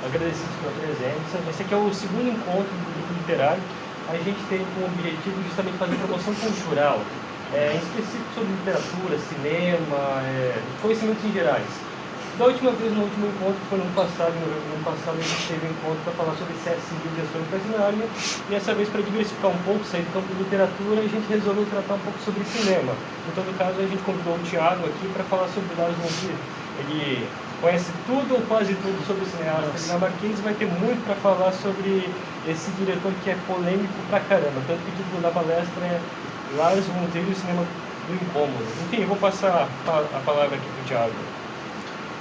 agradecidos pela presença. Esse aqui é o segundo encontro do grupo literário. A gente tem como objetivo justamente fazer promoção cultural, em específico sobre literatura, cinema, conhecimentos em gerais. Da última vez, no último encontro, que foi no ano passado, a gente teve um encontro para falar sobre excesso civil e as crônicas de Nárnia. E essa vez, para diversificar um pouco, sair do campo de literatura, a gente resolveu tratar um pouco sobre cinema. Em todo caso, a gente convidou o Thiago aqui para falar sobre Lars von Trier. Ele conhece tudo ou quase tudo sobre o cineasta dinamarquês, vai ter muito para falar sobre esse diretor que é polêmico pra caramba. Tanto que o título da palestra é Lars von Trier e o cinema do incômodo. Enfim, eu vou passar a palavra aqui para o Thiago.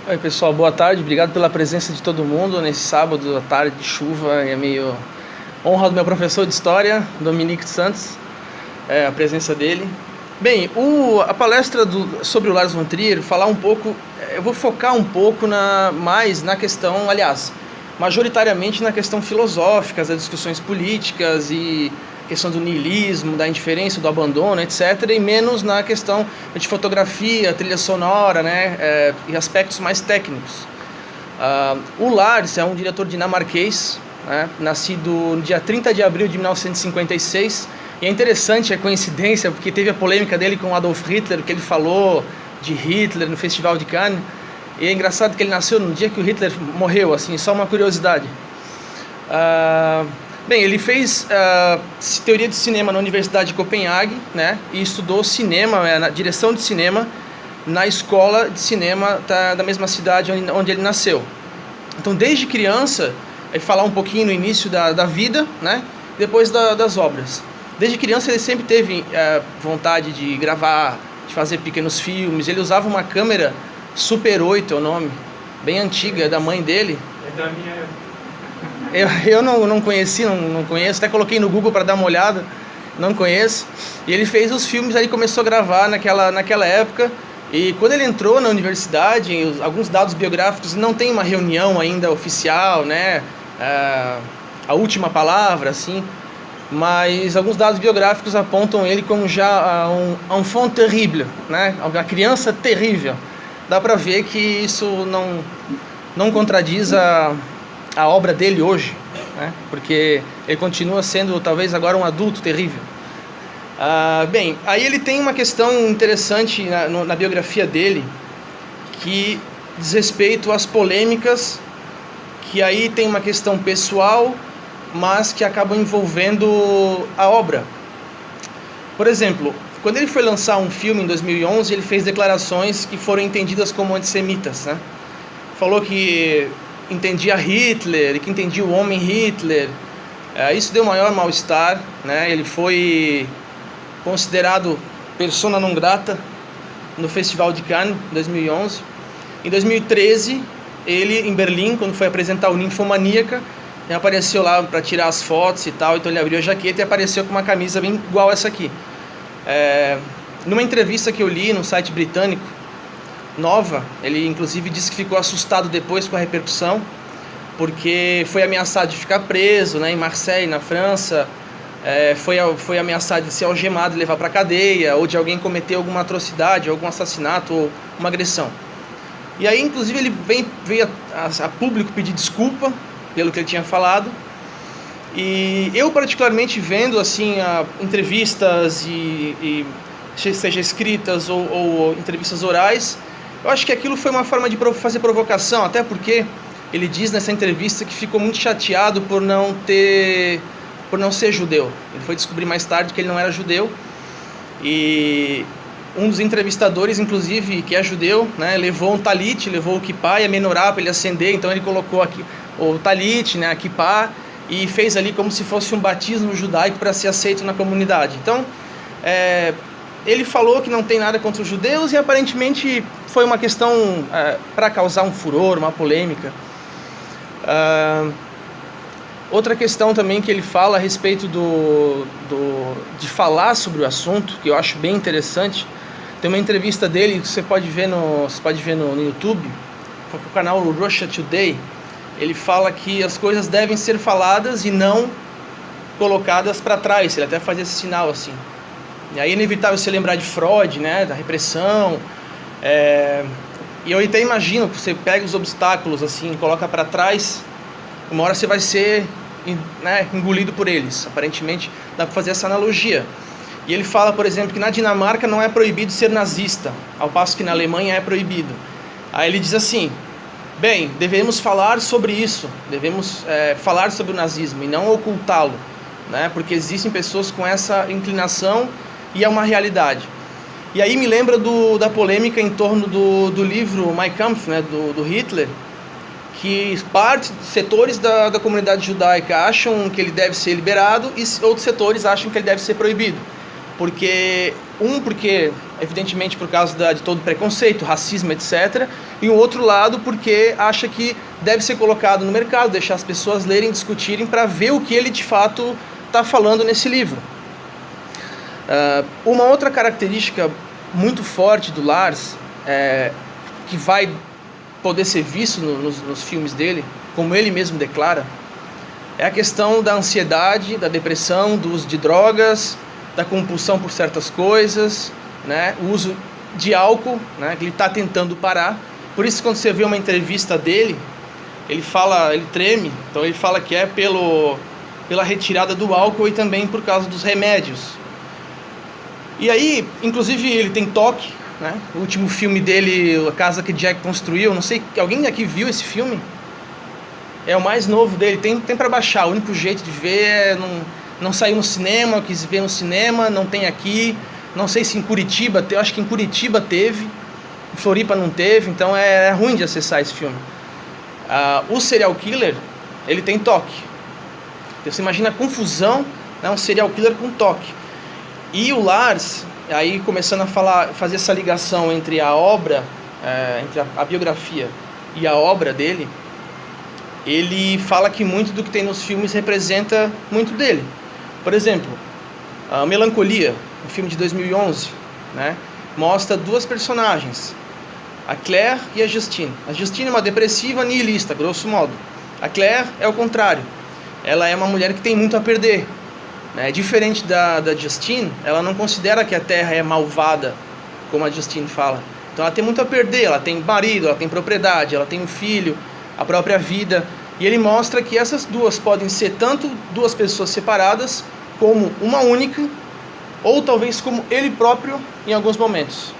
Oi pessoal, boa tarde, obrigado pela presença de todo mundo nesse sábado à tarde de chuva. É meio honra do meu professor de história, Dominique Santos, a presença dele. Bem, a palestra sobre o Lars von Trier, falar um pouco, eu vou focar um pouco mais na questão, aliás, majoritariamente na questão filosófica, das discussões políticas e questão do niilismo, da indiferença, do abandono, etc., e menos na questão de fotografia, trilha sonora, né, e aspectos mais técnicos. O Lars é um diretor dinamarquês, né, nascido no dia 30 de abril de 1956, e é interessante a coincidência, porque teve a polêmica dele com Adolf Hitler, que ele falou de Hitler no Festival de Cannes, e é engraçado que ele nasceu no dia que o Hitler morreu, assim, só uma curiosidade. Bem, ele fez teoria de cinema na Universidade de Copenhague, né, e estudou cinema, na direção de cinema, na escola de cinema da mesma cidade onde ele nasceu. Então, desde criança, ele falar um pouquinho no início da vida, né, depois das obras. Desde criança ele sempre teve vontade de gravar, de fazer pequenos filmes. Ele usava uma câmera Super 8, é o nome, bem antiga, da mãe dele. É da minha... Eu não conheci, não conheço, até coloquei no Google para dar uma olhada, não conheço. E ele fez os filmes, aí começou a gravar naquela época. E quando ele entrou na universidade, alguns dados biográficos, não tem uma reunião ainda oficial, né, a última palavra, assim, mas alguns dados biográficos apontam ele como já um enfant terrible, né, uma criança terrível. Dá para ver que isso não contradiz a obra dele hoje, né? Porque ele continua sendo talvez agora um adulto terrível. Bem, aí ele tem uma questão interessante na biografia dele, que diz respeito às polêmicas, que aí tem uma questão pessoal, mas que acabam envolvendo a obra. Por exemplo, quando ele foi lançar um filme em 2011, ele fez declarações que foram entendidas como antissemitas, né? Falou que entendia Hitler e que entendia o homem Hitler. Isso deu maior mal-estar, né? Ele foi considerado persona non grata no Festival de Cannes, em 2011. Em 2013, ele, em Berlim, quando foi apresentar o Ninfomaníaca, ele apareceu lá para tirar as fotos e tal, então ele abriu a jaqueta e apareceu com uma camisa bem igual essa aqui. Numa entrevista que eu li no site britânico, Nova, ele inclusive disse que ficou assustado depois com a repercussão, porque foi ameaçado de ficar preso, né, em Marseille, na França, foi ameaçado de ser algemado e levar para a cadeia, ou de alguém cometer alguma atrocidade, algum assassinato ou uma agressão. E aí, inclusive, ele veio a público pedir desculpa pelo que ele tinha falado. E eu, particularmente, vendo assim entrevistas e seja escritas ou entrevistas orais, eu acho que aquilo foi uma forma de fazer provocação, até porque ele diz nessa entrevista que ficou muito chateado por não ser judeu. Ele foi descobrir mais tarde que ele não era judeu, e um dos entrevistadores, inclusive, que é judeu, né, levou um talit, levou o kippah e a menorá para ele acender. Então ele colocou aqui o talit, né, a kippah, e fez ali como se fosse um batismo judaico para ser aceito na comunidade. Então, ele falou que não tem nada contra os judeus, e aparentemente foi uma questão para causar um furor, uma polêmica. Outra questão também que ele fala a respeito de falar sobre o assunto, que eu acho bem interessante, tem uma entrevista dele que você pode ver no YouTube, com o canal Russia Today. Ele fala que as coisas devem ser faladas e não colocadas para trás. Ele até faz esse sinal assim. E aí é inevitável você lembrar de Freud, né, da repressão. E eu até imagino que você pega os obstáculos assim, coloca para trás, uma hora você vai ser, né, engolido por eles. Aparentemente dá para fazer essa analogia. E ele fala, por exemplo, que na Dinamarca não é proibido ser nazista, ao passo que na Alemanha é proibido. Aí ele diz assim: bem, devemos falar sobre isso, devemos falar sobre o nazismo e não ocultá-lo, né? Porque existem pessoas com essa inclinação e é uma realidade. E aí me lembra da polêmica em torno do livro Mein Kampf, né, do Hitler, que setores da comunidade judaica acham que ele deve ser liberado e outros setores acham que ele deve ser proibido. Porque evidentemente por causa de todo preconceito, racismo, etc. E o outro lado porque acha que deve ser colocado no mercado, deixar as pessoas lerem, discutirem para ver o que ele de fato está falando nesse livro. Uma outra característica muito forte do Lars, que vai poder ser visto nos filmes dele, como ele mesmo declara, é a questão da ansiedade, da depressão, do uso de drogas, da compulsão por certas coisas, né? O uso de álcool, né? Que ele está tentando parar. Por isso, quando você vê uma entrevista dele, ele treme, então ele fala que é pela retirada do álcool e também por causa dos remédios. E aí, inclusive, ele tem toque, né? O último filme dele, A Casa que Jack Construiu, não sei, alguém aqui viu esse filme? É o mais novo dele, tem para baixar. O único jeito de ver é não saiu no cinema, eu quis ver no cinema, não tem aqui. Não sei se em Curitiba, eu acho que em Curitiba teve, em Floripa não teve, então é ruim de acessar esse filme. O serial killer, ele tem toque. Então, você imagina a confusão, né, um serial killer com toque. E o Lars, aí começando a fazer essa ligação entre a obra, entre a biografia e a obra dele, ele fala que muito do que tem nos filmes representa muito dele. Por exemplo, a Melancolia, um filme de 2011, né, mostra duas personagens, a Claire e a Justine. A Justine é uma depressiva nihilista, grosso modo. A Claire é o contrário. Ela é uma mulher que tem muito a perder, né? Diferente da Justine, ela não considera que a Terra é malvada, como a Justine fala. Então ela tem muito a perder, ela tem marido, ela tem propriedade, ela tem um filho, a própria vida. E ele mostra que essas duas podem ser tanto duas pessoas separadas, como uma única, ou talvez como ele próprio em alguns momentos.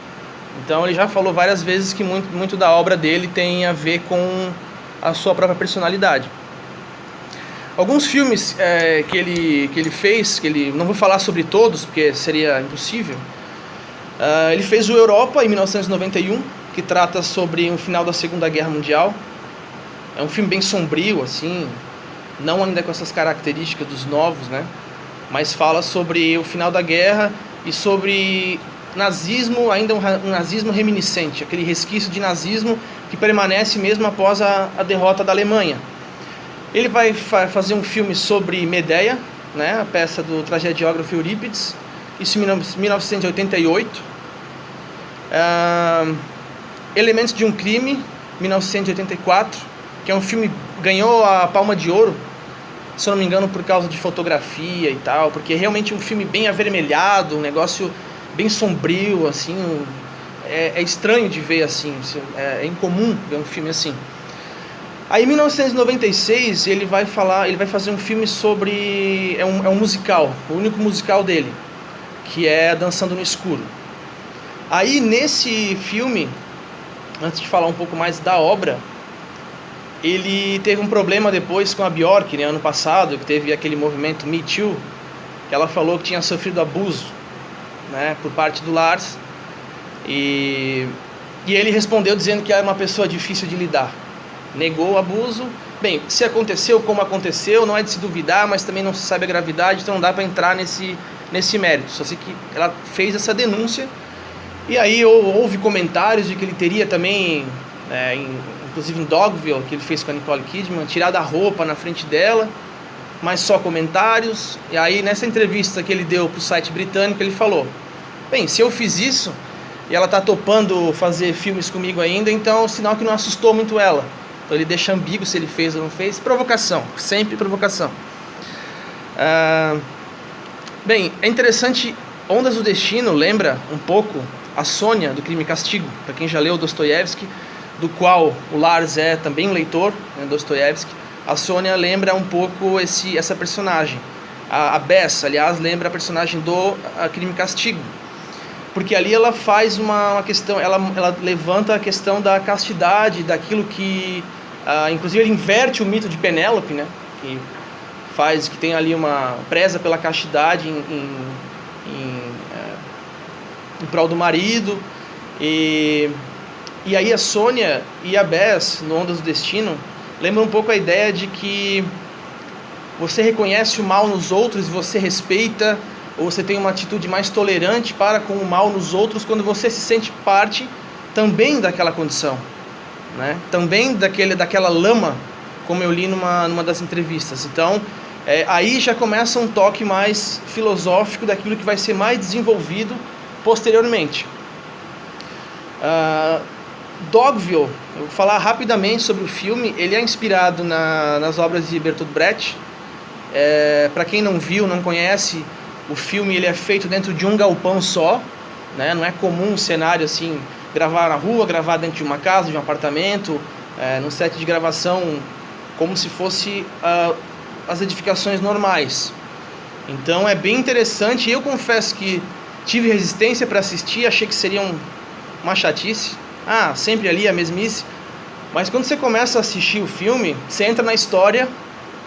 Então ele já falou várias vezes que muito da obra dele tem a ver com a sua própria personalidade. Alguns filmes que ele fez, não vou falar sobre todos, porque seria impossível. Ele fez o Europa, em 1991, que trata sobre o final da Segunda Guerra Mundial. É um filme bem sombrio, assim, não ainda com essas características dos novos, né? Mas fala sobre o final da guerra e sobre nazismo, ainda um nazismo reminiscente, aquele resquício de nazismo que permanece mesmo após a derrota da Alemanha. Ele vai fazer um filme sobre Medeia, né? A peça do tragediógrafo Eurípides, isso em 1988. Elementos de um Crime, 1984, que é um filme que ganhou a Palma de Ouro, se eu não me engano, por causa de fotografia e tal, porque é realmente um filme bem avermelhado, um negócio bem sombrio, assim, é estranho de ver assim, é incomum ver um filme assim. Aí em 1996 ele vai fazer um filme sobre, é um musical, o único musical dele, que é Dançando no Escuro. Aí nesse filme, antes de falar um pouco mais da obra, ele teve um problema depois com a Bjork, né, ano passado, que teve aquele movimento Me Too, que ela falou que tinha sofrido abuso, né, por parte do Lars, e ele respondeu dizendo que era uma pessoa difícil de lidar, negou o abuso. Bem, se aconteceu como aconteceu, não é de se duvidar, mas também não se sabe a gravidade, então não dá para entrar nesse mérito. Só sei que ela fez essa denúncia, e aí houve comentários de que ele teria também, inclusive em Dogville, que ele fez com a Nicole Kidman, tirado a roupa na frente dela, mas só comentários. E aí nessa entrevista que ele deu para o site britânico, ele falou: bem, se eu fiz isso e ela está topando fazer filmes comigo ainda, então é um sinal que não assustou muito ela. Então ele deixa ambíguo se ele fez ou não fez. Provocação, sempre provocação. Bem, é interessante, Ondas do Destino lembra um pouco a Sônia do Crime e Castigo. Para quem já leu Dostoiévski, do qual o Lars é também um leitor, né, Dostoiévski, a Sônia lembra um pouco essa personagem. A Bess, aliás, lembra a personagem do Crime e Castigo, porque ali ela faz uma questão, ela levanta a questão da castidade, daquilo que, inclusive ele inverte o mito de Penélope, né, que tem ali uma preza pela castidade em prol do marido, e aí a Sônia e a Bess, no Ondas do Destino, lembram um pouco a ideia de que você reconhece o mal nos outros e você respeita, ou você tem uma atitude mais tolerante para com o mal nos outros quando você se sente parte também daquela condição, né? Também daquela lama, como eu li numa das entrevistas. Então, aí já começa um toque mais filosófico daquilo que vai ser mais desenvolvido posteriormente. Dogville, eu vou falar rapidamente sobre o filme. Ele é inspirado nas obras de Bertolt Brecht. Para quem não viu, não conhece, o filme ele é feito dentro de um galpão só, né? Não é comum um cenário assim, gravar na rua, gravar dentro de uma casa, de um apartamento, num set de gravação como se fosse as edificações normais. Então é bem interessante. Eu confesso que tive resistência para assistir, achei que seria uma chatice. Sempre ali a mesmice. Mas quando você começa a assistir o filme, você entra na história,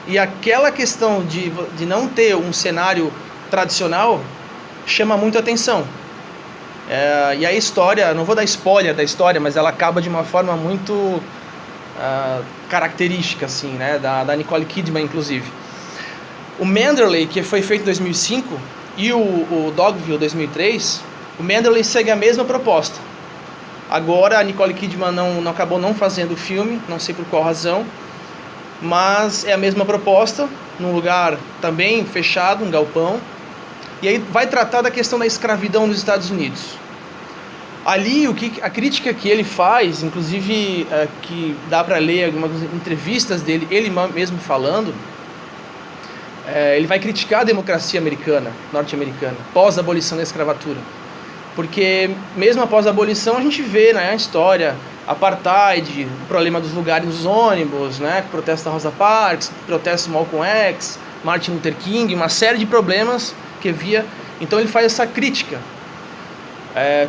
e aquela questão de não ter um cenário tradicional chama muito atenção. E a história, não vou dar spoiler da história, mas ela acaba de uma forma muito característica, assim, né, da Nicole Kidman, inclusive. O Manderley, que foi feito em 2005, e o Dogville 2003, o Manderley segue a mesma proposta. Agora a Nicole Kidman acabou não fazendo o filme, não sei por qual razão, mas é a mesma proposta, num lugar também fechado, um galpão, e aí vai tratar da questão da escravidão nos Estados Unidos. Ali a crítica que ele faz, inclusive que dá para ler algumas entrevistas dele, ele mesmo falando, ele vai criticar a democracia norte-americana, pós-abolição da escravatura. Porque mesmo após a abolição a gente vê, né, a história, apartheid, o problema dos lugares nos ônibus, né, protesto da Rosa Parks, protesto do Malcolm X, Martin Luther King, uma série de problemas que havia. Então ele faz essa crítica.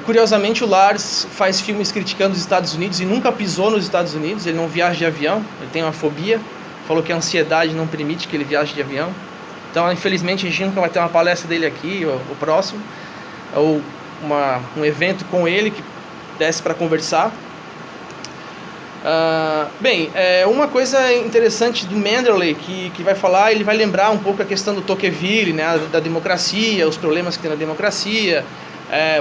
Curiosamente o Lars faz filmes criticando os Estados Unidos e nunca pisou nos Estados Unidos. Ele não viaja de avião, ele tem uma fobia, falou que a ansiedade não permite que ele viaje de avião. Então infelizmente a gente nunca vai ter uma palestra dele aqui, o próximo, ou um evento com ele que desse para conversar. Uma coisa interessante do Manderley que vai falar, ele vai lembrar um pouco a questão do Tocqueville, né, da democracia, os problemas que tem na democracia.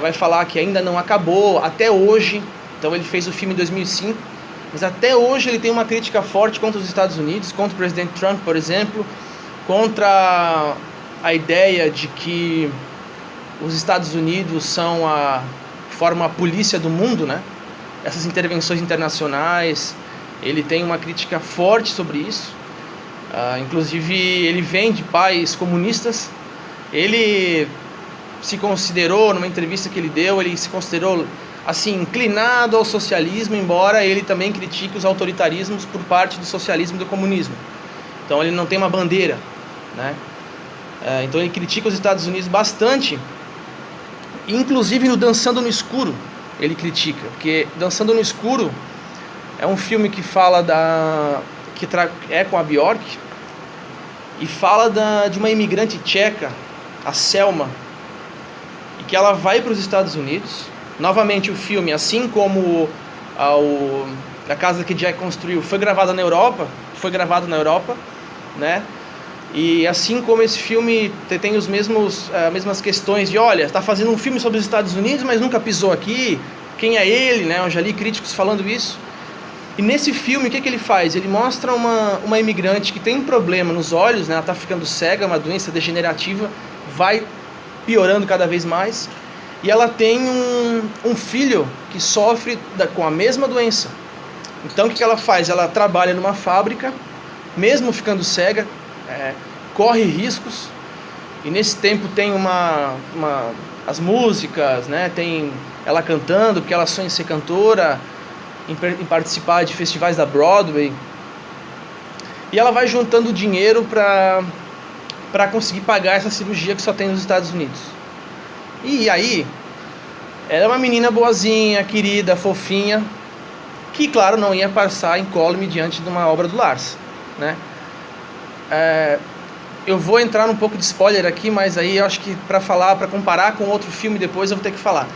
Vai falar que ainda não acabou, até hoje. Então ele fez o filme em 2005, mas até hoje ele tem uma crítica forte contra os Estados Unidos, contra o presidente Trump, por exemplo, contra a ideia de que os Estados Unidos formam a polícia do mundo, né? Essas intervenções internacionais, ele tem uma crítica forte sobre isso. Inclusive, ele vem de pais comunistas. Ele se considerou, numa entrevista que ele deu, ele se considerou assim, inclinado ao socialismo, embora ele também critique os autoritarismos por parte do socialismo e do comunismo. Então, ele não tem uma bandeira, né? Então, ele critica os Estados Unidos bastante. Inclusive no Dançando no Escuro ele critica, porque Dançando no Escuro é um filme que fala é com a Björk, e fala de uma imigrante tcheca, a Selma, e que ela vai para os Estados Unidos. Novamente o filme, assim como a casa que Jack construiu, foi gravado na Europa, né? E assim como esse filme tem as mesmas questões de, olha, está fazendo um filme sobre os Estados Unidos, mas nunca pisou aqui, quem é ele, né? Eu já li críticos falando isso. E nesse filme, o que ele faz? Ele mostra uma imigrante que tem um problema nos olhos, né? Ela está ficando cega, uma doença degenerativa, vai piorando cada vez mais, e ela tem um filho que sofre com a mesma doença. Então o que ela faz? Ela trabalha numa fábrica, mesmo ficando cega, corre riscos, e nesse tempo tem as músicas, né? Tem ela cantando, porque ela sonha em ser cantora, em participar de festivais da Broadway. E ela vai juntando dinheiro para conseguir pagar essa cirurgia que só tem nos Estados Unidos. E aí, ela é uma menina boazinha, querida, fofinha, que, claro, não ia passar incólume diante de uma obra do Lars, né? Eu vou entrar num pouco de spoiler aqui, mas aí eu acho que para comparar com outro filme depois eu vou ter que falar.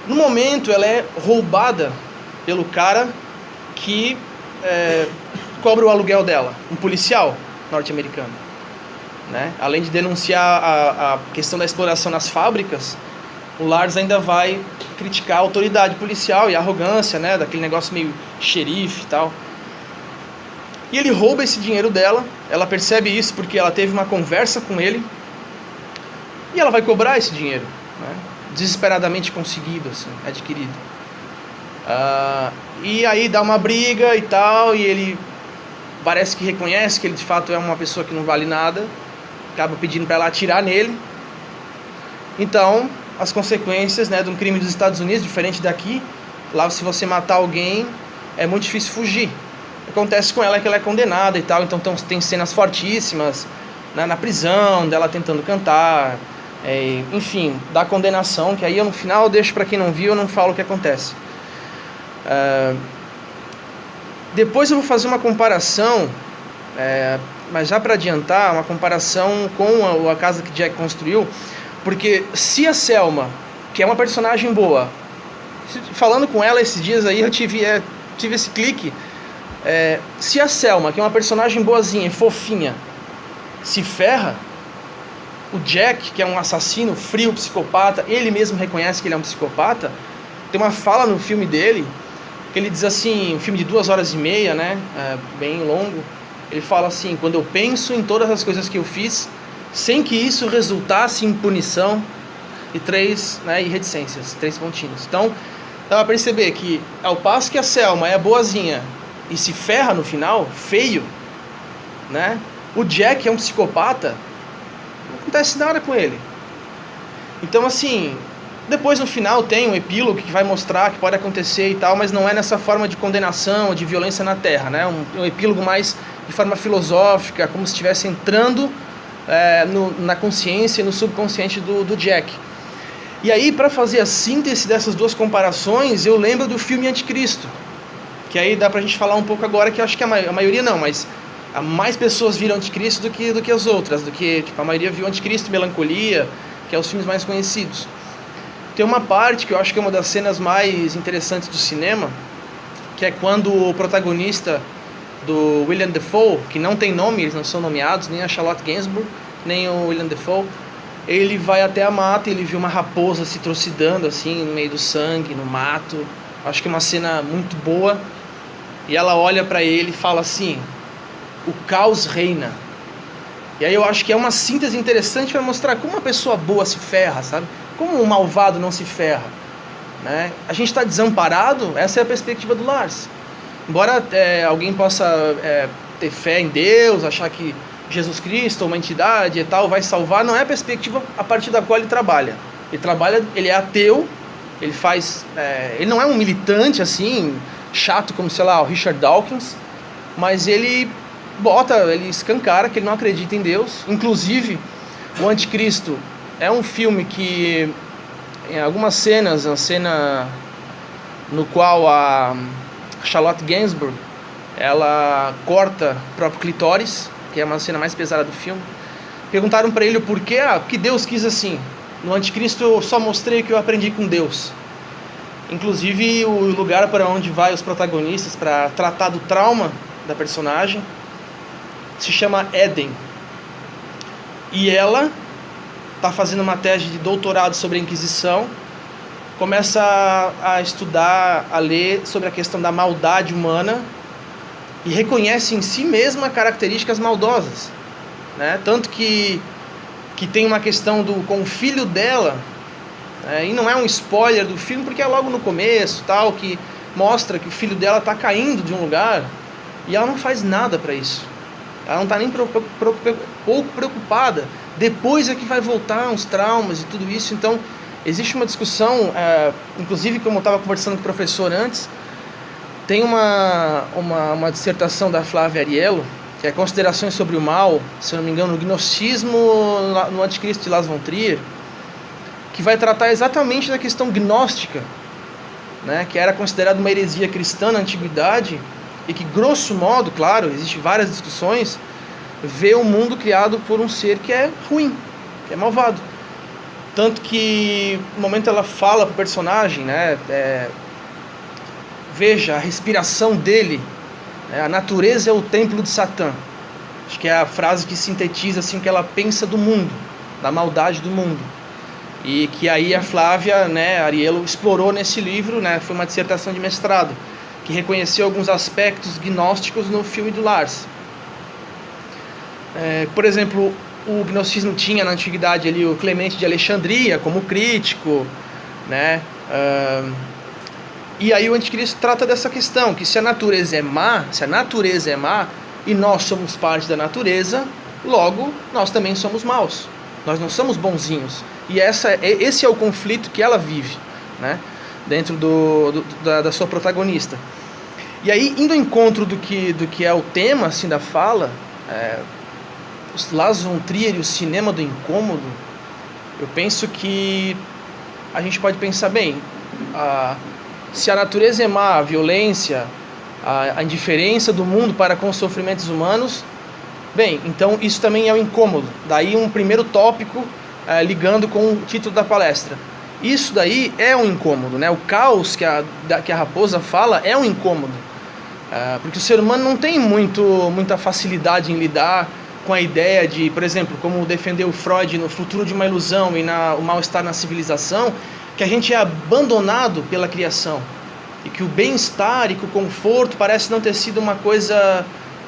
No momento, ela é roubada pelo cara que cobra o aluguel dela, um policial norte-americano, né? Além de denunciar a questão da exploração nas fábricas, o Lars ainda vai criticar a autoridade policial e a arrogância, né? Daquele negócio meio xerife e tal. E ele rouba esse dinheiro dela, ela percebe isso porque ela teve uma conversa com ele, e ela vai cobrar esse dinheiro, né? Desesperadamente conseguido, assim, adquirido. E aí dá uma briga e tal, e ele parece que reconhece que ele de fato é uma pessoa que não vale nada, acaba pedindo para ela atirar nele. Então, as consequências, né, de um crime dos Estados Unidos, diferente daqui, lá se você matar alguém, é muito difícil fugir. Acontece com ela que ela é condenada e tal, então tem cenas fortíssimas, né, na prisão, dela tentando cantar, enfim, da condenação, que aí eu no final eu deixo para quem não viu, eu não falo o que acontece. Depois eu vou fazer uma comparação, mas já para adiantar, uma comparação com a casa que Jack construiu, porque se a Selma, que é uma personagem boa, falando com ela esses dias aí eu tive esse clique, se a Selma, que é uma personagem boazinha e fofinha, se ferra, o Jack, que é um assassino frio, psicopata, ele mesmo reconhece que ele é um psicopata. Tem uma fala no filme dele que ele diz assim, um filme de 2h30, né, bem longo, ele fala assim: quando eu penso em todas as coisas que eu fiz sem que isso resultasse em punição, e 3 reticências, 3 pontinhos. Então dá pra perceber que ao passo que a Selma é boazinha e se ferra no final, feio, né? O Jack é um psicopata, não acontece nada com ele. Então, assim, depois no final tem um epílogo que vai mostrar que pode acontecer e tal, mas não é nessa forma de condenação ou de violência na Terra, né? Um epílogo mais de forma filosófica, como se estivesse entrando na consciência e no subconsciente do Jack. E aí, para fazer a síntese dessas duas comparações, eu lembro do filme Anticristo, que aí dá pra gente falar um pouco agora, que eu acho que a maioria não, mas mais pessoas viram Anticristo do que as outras, a maioria viu Anticristo, Melancolia, que é os filmes mais conhecidos. Tem uma parte que eu acho que é uma das cenas mais interessantes do cinema, que é quando o protagonista do William Dafoe, que não tem nome, eles não são nomeados, nem a Charlotte Gainsbourg, nem o William Dafoe, ele vai até a mata e ele vê uma raposa se trucidando assim no meio do sangue, no mato. Acho que é uma cena muito boa. E ela olha para ele e fala assim: o caos reina. E aí eu acho que é uma síntese interessante para mostrar como uma pessoa boa se ferra, sabe? Como um malvado não se ferra, né? A gente está desamparado, essa é a perspectiva do Lars. Embora alguém possa ter fé em Deus, achar que Jesus Cristo, uma entidade e tal, vai salvar, não é a perspectiva a partir da qual ele trabalha. Ele é ateu, ele não é um militante assim, chato como, sei lá, o Richard Dawkins, mas ele escancara que ele não acredita em Deus. Inclusive, o Anticristo é um filme que, em algumas cenas, a cena no qual a Charlotte Gainsbourg, ela corta o próprio clitóris, que é uma cena mais pesada do filme. Perguntaram para ele o porquê, porque Deus quis assim. No Anticristo eu só mostrei o que eu aprendi com Deus. Inclusive o lugar para onde vai os protagonistas para tratar do trauma da personagem se chama Éden. E ela está fazendo uma tese de doutorado sobre a Inquisição, começa a estudar, a ler sobre a questão da maldade humana e reconhece em si mesma características maldosas, né? Tanto que tem uma questão com o filho dela, e não é um spoiler do filme porque é logo no começo, tal, que mostra que o filho dela está caindo de um lugar e ela não faz nada para isso. Ela não está nem pouco preocupada. Depois é que vai voltar uns traumas e tudo isso. Então existe uma discussão, inclusive como eu estava conversando com o professor antes, Tem uma dissertação da Flávia Ariello, que é Considerações sobre o Mal, se eu não me engano, no Gnosticismo no Anticristo de Lars von Trier, que vai tratar exatamente da questão gnóstica, né, que era considerada uma heresia cristã na antiguidade, e que, grosso modo, claro, existem várias discussões, vê o mundo criado por um ser que é ruim, que é malvado. Tanto que, no momento ela fala para o personagem, né, veja a respiração dele, né, a natureza é o templo de Satã. Acho que é a frase que sintetiza assim, o que ela pensa do mundo, da maldade do mundo. E que aí a Flávia, né, Ariello, explorou nesse livro, né, foi uma dissertação de mestrado, que reconheceu alguns aspectos gnósticos no filme do Lars. Por exemplo, o gnosticismo tinha na antiguidade ali o Clemente de Alexandria como crítico, né? E aí o anticristo trata dessa questão, que se a natureza é má e nós somos parte da natureza, logo nós também somos maus. Nós não somos bonzinhos. E esse é o conflito que ela vive, né, dentro da sua protagonista. E aí, indo ao encontro do que é o tema assim, da fala, os Lars von Trier e o cinema do incômodo, eu penso que a gente pode pensar bem, se a natureza é má, a violência, a indiferença do mundo para com os sofrimentos humanos, bem, então isso também é o incômodo. Daí um primeiro tópico ligando com o título da palestra. Isso daí é um incômodo, né? O caos que a Raposa fala é um incômodo. Porque o ser humano não tem muita facilidade em lidar com a ideia de, por exemplo, como defendeu Freud no Futuro de uma Ilusão e o Mal-Estar na Civilização, que a gente é abandonado pela criação e que o bem-estar e que o conforto parece não ter sido uma coisa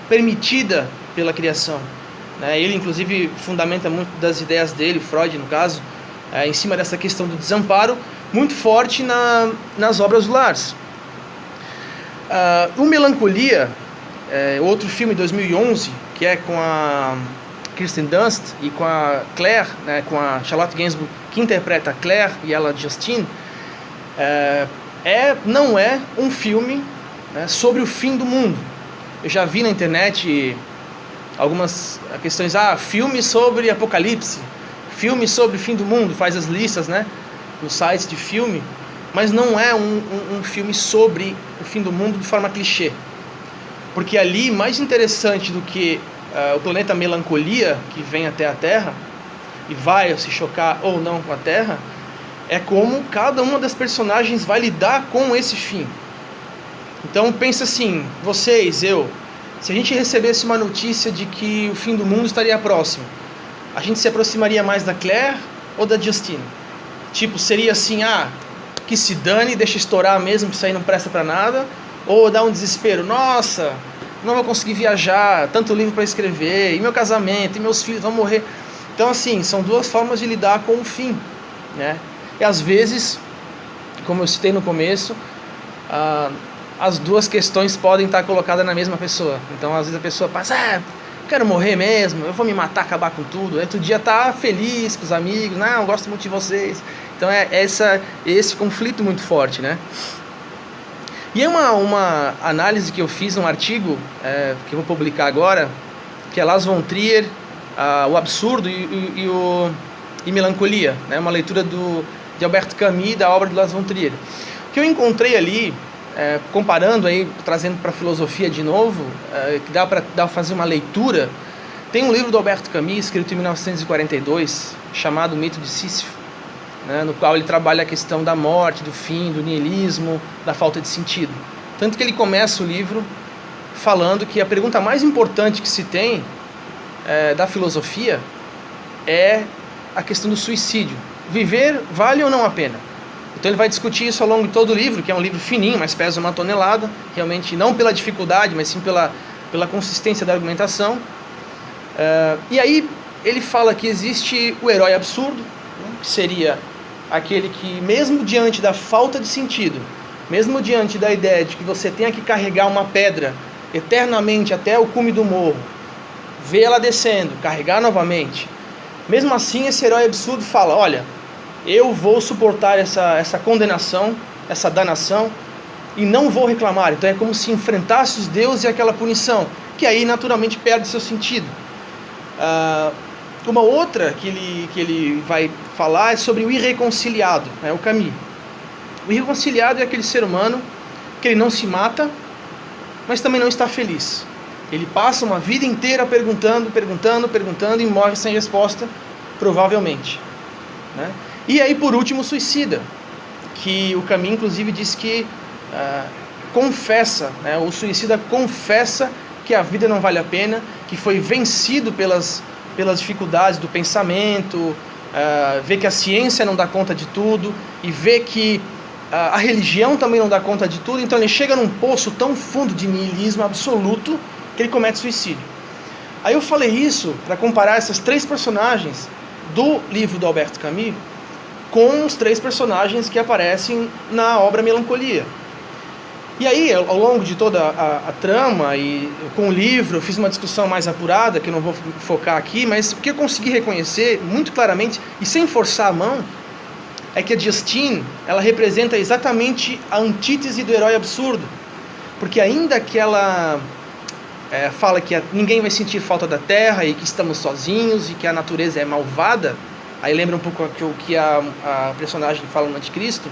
permitida pela criação. Ele, inclusive, fundamenta muito das ideias dele, Freud, no caso, em cima dessa questão do desamparo, muito forte nas obras do Lars. O Melancolia, outro filme de 2011, que é com a Kirsten Dunst e com a Claire, né, com a Charlotte Gainsbourg, que interpreta a Claire e ela Justine, não é um filme, né, sobre o fim do mundo. Eu já vi na internet algumas questões, filme sobre apocalipse, filme sobre o fim do mundo, faz as listas, né, nos sites de filme, mas não é um filme sobre o fim do mundo de forma clichê. Porque ali, mais interessante do que o planeta Melancolia, que vem até a Terra, e vai se chocar ou não com a Terra, é como cada uma das personagens vai lidar com esse fim. Então pensa assim, vocês, eu, se a gente recebesse uma notícia de que o fim do mundo estaria próximo, a gente se aproximaria mais da Claire ou da Justine? Tipo, seria assim, que se dane, deixa estourar mesmo, que isso aí não presta pra nada, ou dá um desespero, nossa, não vou conseguir viajar, tanto livro para escrever, e meu casamento, e meus filhos vão morrer. Então assim, são duas formas de lidar com o fim, né? E às vezes, como eu citei no começo, as duas questões podem estar colocadas na mesma pessoa. Então às vezes a pessoa pensa, quero morrer mesmo, eu vou me matar, acabar com tudo. Aí outro dia tá feliz com os amigos, não, gosto muito de vocês. Então é esse conflito muito forte, né? E é uma análise que eu fiz num artigo que eu vou publicar agora, que é Lars von Trier, o absurdo e melancolia, né? Uma leitura de Albert Camus da obra de Lars von Trier. O que eu encontrei ali, comparando aí, trazendo para a filosofia de novo, que dá para fazer uma leitura, tem um livro do Albert Camus, escrito em 1942, chamado O Mito de Sísifo, né, no qual ele trabalha a questão da morte, do fim, do niilismo, da falta de sentido. Tanto que ele começa o livro falando que a pergunta mais importante que se tem da filosofia é a questão do suicídio. Viver vale ou não a pena? Então ele vai discutir isso ao longo de todo o livro, que é um livro fininho, mas pesa 1 tonelada, realmente não pela dificuldade, mas sim pela consistência da argumentação. E aí ele fala que existe o herói absurdo, né, que seria aquele que, mesmo diante da falta de sentido, mesmo diante da ideia de que você tenha que carregar uma pedra eternamente até o cume do morro, ver ela descendo, carregar novamente, mesmo assim esse herói absurdo fala, olha, eu vou suportar essa condenação, essa danação, e não vou reclamar. Então é como se enfrentasse os deuses e aquela punição, que aí naturalmente perde seu sentido. Uma outra que ele vai falar é sobre o irreconciliado, o Camus. O irreconciliado é aquele ser humano que ele não se mata, mas também não está feliz. Ele passa uma vida inteira perguntando e morre sem resposta, provavelmente. Né? E aí, por último, o suicida, que o Camus, inclusive, diz que confessa, o suicida confessa que a vida não vale a pena, que foi vencido pelas dificuldades do pensamento, vê que a ciência não dá conta de tudo, e vê que a religião também não dá conta de tudo, então ele chega num poço tão fundo de niilismo absoluto que ele comete suicídio. Aí eu falei isso para comparar essas 3 personagens do livro do Albert Camus com os 3 personagens que aparecem na obra Melancolia. E aí, ao longo de toda a trama e com o livro, eu fiz uma discussão mais apurada, que eu não vou focar aqui, mas o que eu consegui reconhecer muito claramente, e sem forçar a mão, é que a Justine, ela representa exatamente a antítese do herói absurdo. Porque ainda que ela fala que ninguém vai sentir falta da terra e que estamos sozinhos e que a natureza é malvada, aí lembra um pouco o que a personagem fala no Anticristo,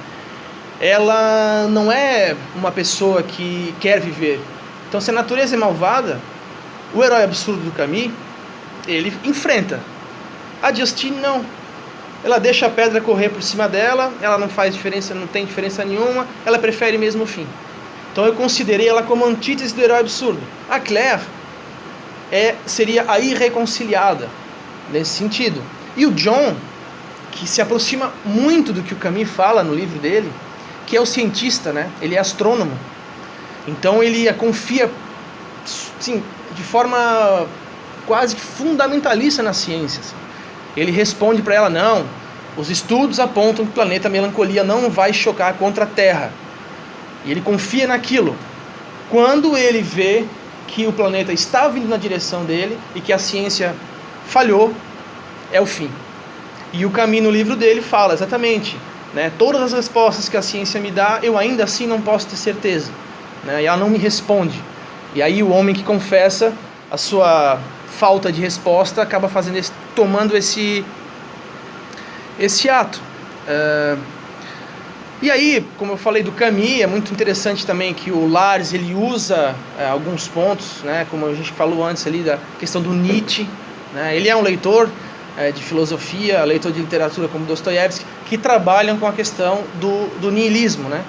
ela não é uma pessoa que quer viver. Então, se a natureza é malvada, o herói absurdo do Camus, ele enfrenta. A Justine não. Ela deixa a pedra correr por cima dela, ela não faz diferença, não tem diferença nenhuma, ela prefere mesmo o fim. Então eu considerei ela como antítese do herói absurdo. A Claire seria a irreconciliada, nesse sentido. E o John, que se aproxima muito do que o Camus fala no livro dele, que é o cientista, né? Ele é astrônomo. Então ele confia, sim, de forma quase que fundamentalista na ciência. Assim. Ele responde para ela, não, os estudos apontam que o planeta Melancolia não vai chocar contra a Terra. E ele confia naquilo. Quando ele vê que o planeta está vindo na direção dele e que a ciência falhou, é o fim. E o Camus no livro dele fala exatamente, né, todas as respostas que a ciência me dá, eu ainda assim não posso ter certeza. Né, e ela não me responde. E aí o homem que confessa a sua falta de resposta acaba tomando esse ato. E aí, como eu falei do Camus, é muito interessante também que o Lars ele usa alguns pontos, né, como a gente falou antes ali da questão do Nietzsche. Né, ele é um leitor de filosofia, leitor de literatura como Dostoiévski, que trabalham com a questão do niilismo. Né?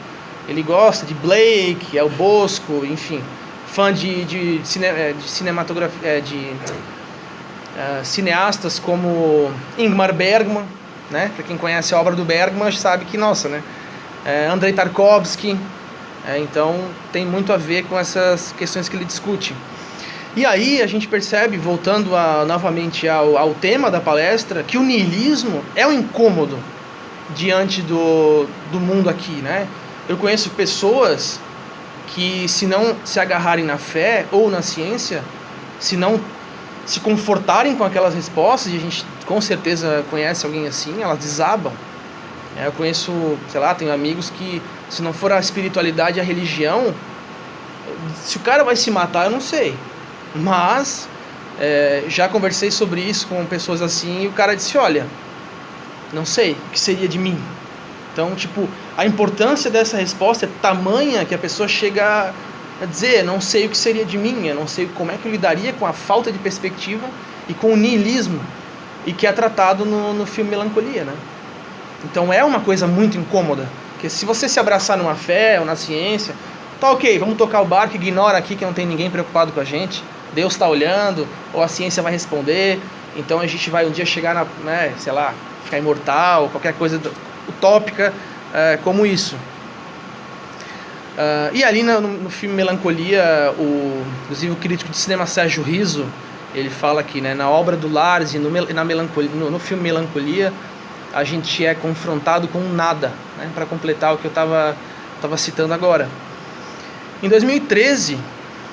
Ele gosta de Blake, El Bosco, enfim, fã de cinematografia, cineastas como Ingmar Bergman, né? Para quem conhece a obra do Bergman sabe que, nossa, né? Andrei Tarkovsky, então tem muito a ver com essas questões que ele discute. E aí a gente percebe, voltando novamente ao tema da palestra, que o niilismo é um incômodo diante do mundo aqui, né? Eu conheço pessoas que, se não se agarrarem na fé ou na ciência, se não se confortarem com aquelas respostas, e a gente com certeza conhece alguém assim, elas desabam. Eu conheço, sei lá, tenho amigos que, se não for a espiritualidade e a religião, se o cara vai se matar, eu não sei. Mas já conversei sobre isso com pessoas assim, e o cara disse, olha, não sei o que seria de mim. Então, tipo, a importância dessa resposta é tamanha que a pessoa chega a dizer, não sei o que seria de mim, eu não sei como é que eu lidaria com a falta de perspectiva e com o niilismo, e que é tratado no filme Melancolia, né? Então é uma coisa muito incômoda, porque se você se abraçar numa fé ou na ciência, tá ok, vamos tocar o barco, ignora aqui que não tem ninguém preocupado com a gente, Deus está olhando, ou a ciência vai responder, então a gente vai um dia chegar na, né, sei lá, ficar imortal, qualquer coisa utópica como isso. E ali no filme Melancolia, inclusive o crítico de cinema Sérgio Rizzo, ele fala que, né, na obra do Lars e no filme Melancolia, a gente é confrontado com nada, né, para completar o que eu estava citando agora. Em 2013,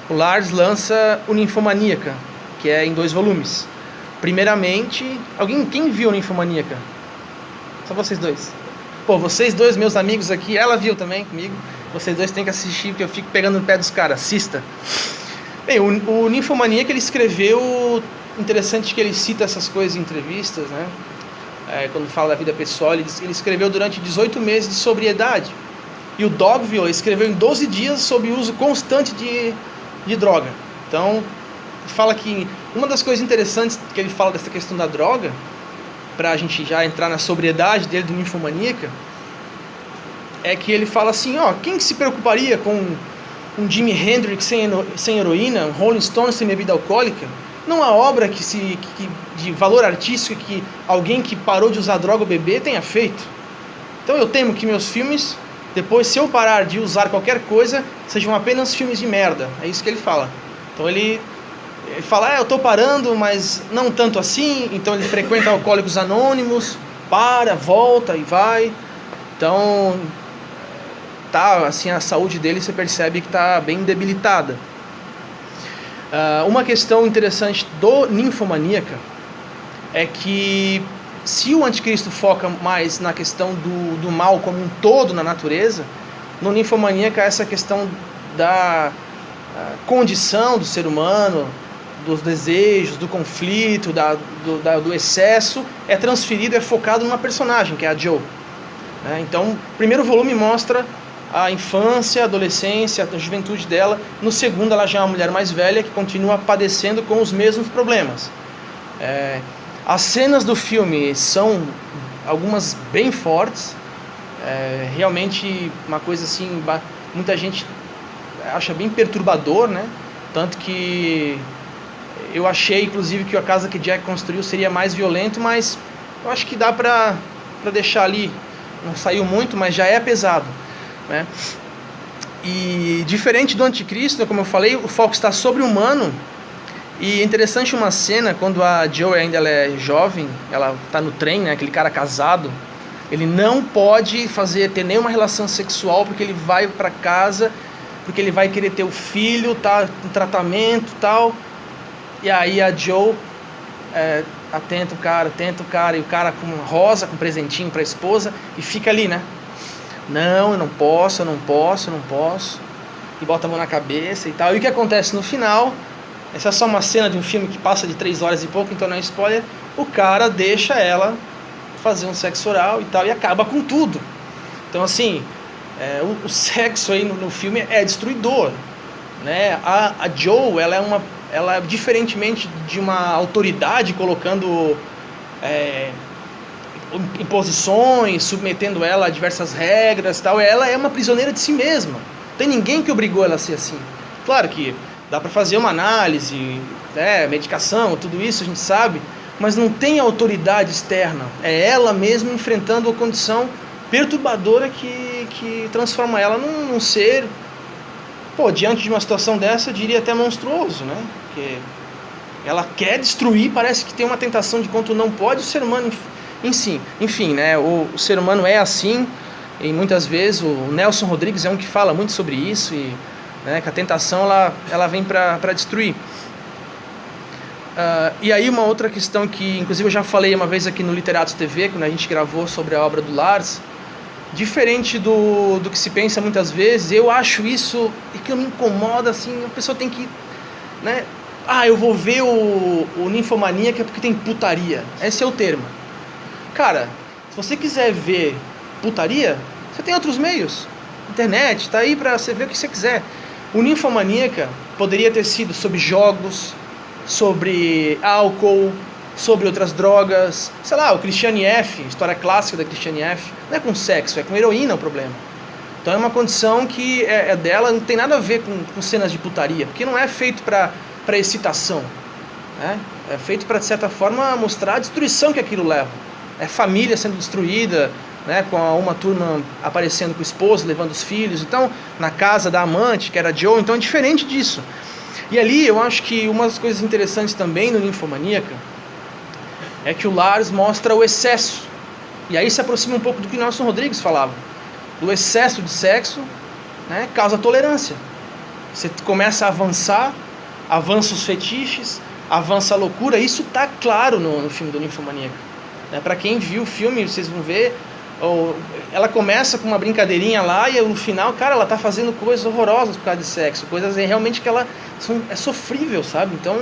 o Lars lança o Ninfomaníaca, que é em 2 volumes. Primeiramente, quem viu o Ninfomaníaca? Só vocês dois. Pô, vocês dois, meus amigos aqui, ela viu também comigo. Vocês dois têm que assistir, porque eu fico pegando no pé dos caras. Assista. Bem, o Ninfomaníaca, ele escreveu... Interessante que ele cita essas coisas em entrevistas, né? Quando fala da vida pessoal, ele escreveu durante 18 meses de sobriedade. E o Dogville escreveu em 12 dias sobre o uso constante de droga. Então, fala que uma das coisas interessantes que ele fala dessa questão da droga, para a gente já entrar na sobriedade dele, do Ninfomaníaca, é que ele fala assim, quem se preocuparia com um Jimi Hendrix sem heroína, um Rolling Stones sem bebida alcoólica? Não há obra de valor artístico que alguém que parou de usar droga ou beber tenha feito. Então eu temo que meus filmes, depois, se eu parar de usar qualquer coisa, sejam apenas filmes de merda. É isso que ele fala. Então ele fala, eu tô parando, mas não tanto assim. Então ele frequenta Alcoólicos Anônimos, volta e vai. Então, assim, a saúde dele, você percebe que está bem debilitada. Uma questão interessante do Ninfomaníaca é que se o Anticristo foca mais na questão do mal como um todo na natureza, no Ninfomaníaca essa questão da condição do ser humano, dos desejos, do conflito, do excesso, é transferido, é focado numa personagem, que é a Joe. Então, o primeiro volume mostra a infância, a adolescência, a juventude dela. No segundo, ela já é uma mulher mais velha que continua padecendo com os mesmos problemas. As cenas do filme são algumas bem fortes. Realmente uma coisa assim, muita gente acha bem perturbador, né? Tanto que eu achei, inclusive, que a casa que Jack construiu seria mais violento, mas eu acho que dá pra deixar ali. Não saiu muito, mas já é pesado, né? E diferente do Anticristo, como eu falei, o foco está sobre o humano. E é interessante uma cena quando a Joe ainda é jovem, ela está no trem, né, aquele cara casado, ele não pode ter nenhuma relação sexual porque ele vai para casa, porque ele vai querer ter o filho, tá em tratamento e tal. E aí a Joe atenta o cara, e o cara com rosa, com presentinho para a esposa, e fica ali, né? Não, eu não posso. E bota a mão na cabeça e tal. E o que acontece no final? Essa é só uma cena de um filme que passa de 3 horas e pouco, então não é spoiler. O cara deixa ela fazer um sexo oral e tal, e acaba com tudo. Então, assim, o sexo aí no filme é destruidor, né? A Joe, ela diferentemente de uma autoridade colocando imposições, submetendo ela a diversas regras, tal, ela é uma prisioneira de si mesma. Não tem ninguém que obrigou ela a ser assim. Claro que dá para fazer uma análise, medicação, tudo isso a gente sabe, mas não tem autoridade externa. É ela mesma enfrentando a condição perturbadora que transforma ela num ser, diante de uma situação dessa, eu diria até monstruoso, né? Porque ela quer destruir, parece que tem uma tentação de quanto não pode, o ser humano enfim, né? O ser humano é assim, e muitas vezes o Nelson Rodrigues é um que fala muito sobre isso, e né, que a tentação ela vem para destruir. E aí uma outra questão que inclusive eu já falei uma vez aqui no Literatos TV, quando a gente gravou sobre a obra do Lars, diferente do que se pensa muitas vezes, eu acho isso, e que me incomoda, assim, a pessoa tem que, né? Eu vou ver o Ninfomaníaca porque tem putaria. Esse é o termo. Cara, se você quiser ver putaria, você tem outros meios. Internet, tá aí pra você ver o que você quiser. O Ninfomaníaca poderia ter sido sobre jogos, sobre álcool, sobre outras drogas. Sei lá, o Christiane F., história clássica da Christiane F., não é com sexo, é com heroína o problema. Então é uma condição que é dela, não tem nada a ver com cenas de putaria, porque não é feito para excitação, né? É feito para, de certa forma, mostrar a destruição que aquilo leva. É família sendo destruída, né, com uma turma aparecendo com o esposo, levando os filhos, então na casa da amante, que era a Joe, então é diferente disso. E ali eu acho que uma das coisas interessantes também no Ninfomaníaca é que o Lars mostra o excesso, e aí se aproxima um pouco do que Nelson Rodrigues falava, do excesso de sexo, né, causa tolerância. Você começa a avançar, avança os fetiches, avança a loucura, isso está claro no filme do Ninfomaníaca. Para quem viu o filme, vocês vão ver ela começa com uma brincadeirinha lá e no final, cara, ela tá fazendo coisas horrorosas por causa de sexo, coisas realmente que é sofrível, sabe? Então,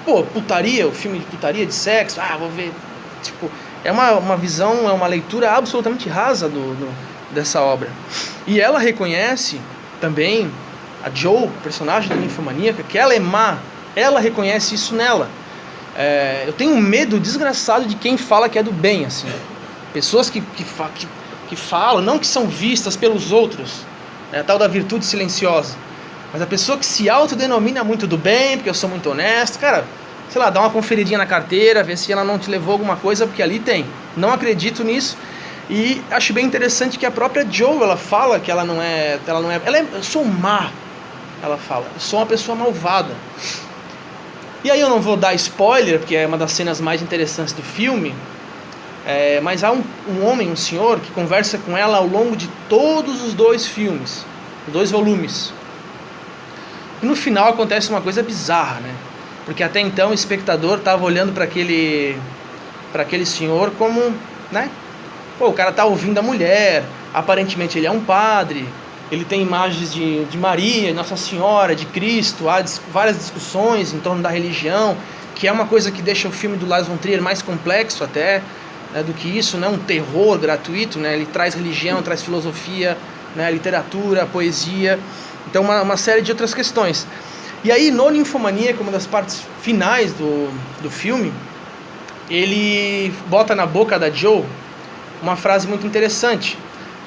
pô, putaria, o filme de putaria, de sexo, vou ver, tipo, é uma visão, é uma leitura absolutamente rasa dessa obra. E ela reconhece também, a Joe, personagem da Ninfomaníaca, que ela é má, ela reconhece isso nela. Eu tenho um medo desgraçado de quem fala que é do bem, assim. Pessoas que falam, não que são vistas pelos outros, a tal da virtude silenciosa, mas a pessoa que se autodenomina muito do bem, porque eu sou muito honesto, cara, sei lá, dá uma conferidinha na carteira, vê se ela não te levou alguma coisa, porque ali tem. Não acredito nisso. E acho bem interessante que a própria Joe, ela fala que ela eu sou má, ela fala, eu sou uma pessoa malvada. E aí eu não vou dar spoiler, porque é uma das cenas mais interessantes do filme, mas há um homem, um senhor, que conversa com ela ao longo de todos os 2 filmes, 2 volumes. E no final acontece uma coisa bizarra, né? Porque até então o espectador estava olhando para aquele senhor como, né? Pô, o cara tá ouvindo a mulher, aparentemente ele é um padre, ele tem imagens de Maria, Nossa Senhora, de Cristo, há várias discussões em torno da religião, que é uma coisa que deixa o filme do Lars von Trier mais complexo até, né, do que isso, né, um terror gratuito, né, ele traz religião, traz filosofia, né, literatura, poesia, então uma série de outras questões. E aí no Ninfomaníaca, uma das partes finais do filme, ele bota na boca da Joe uma frase muito interessante.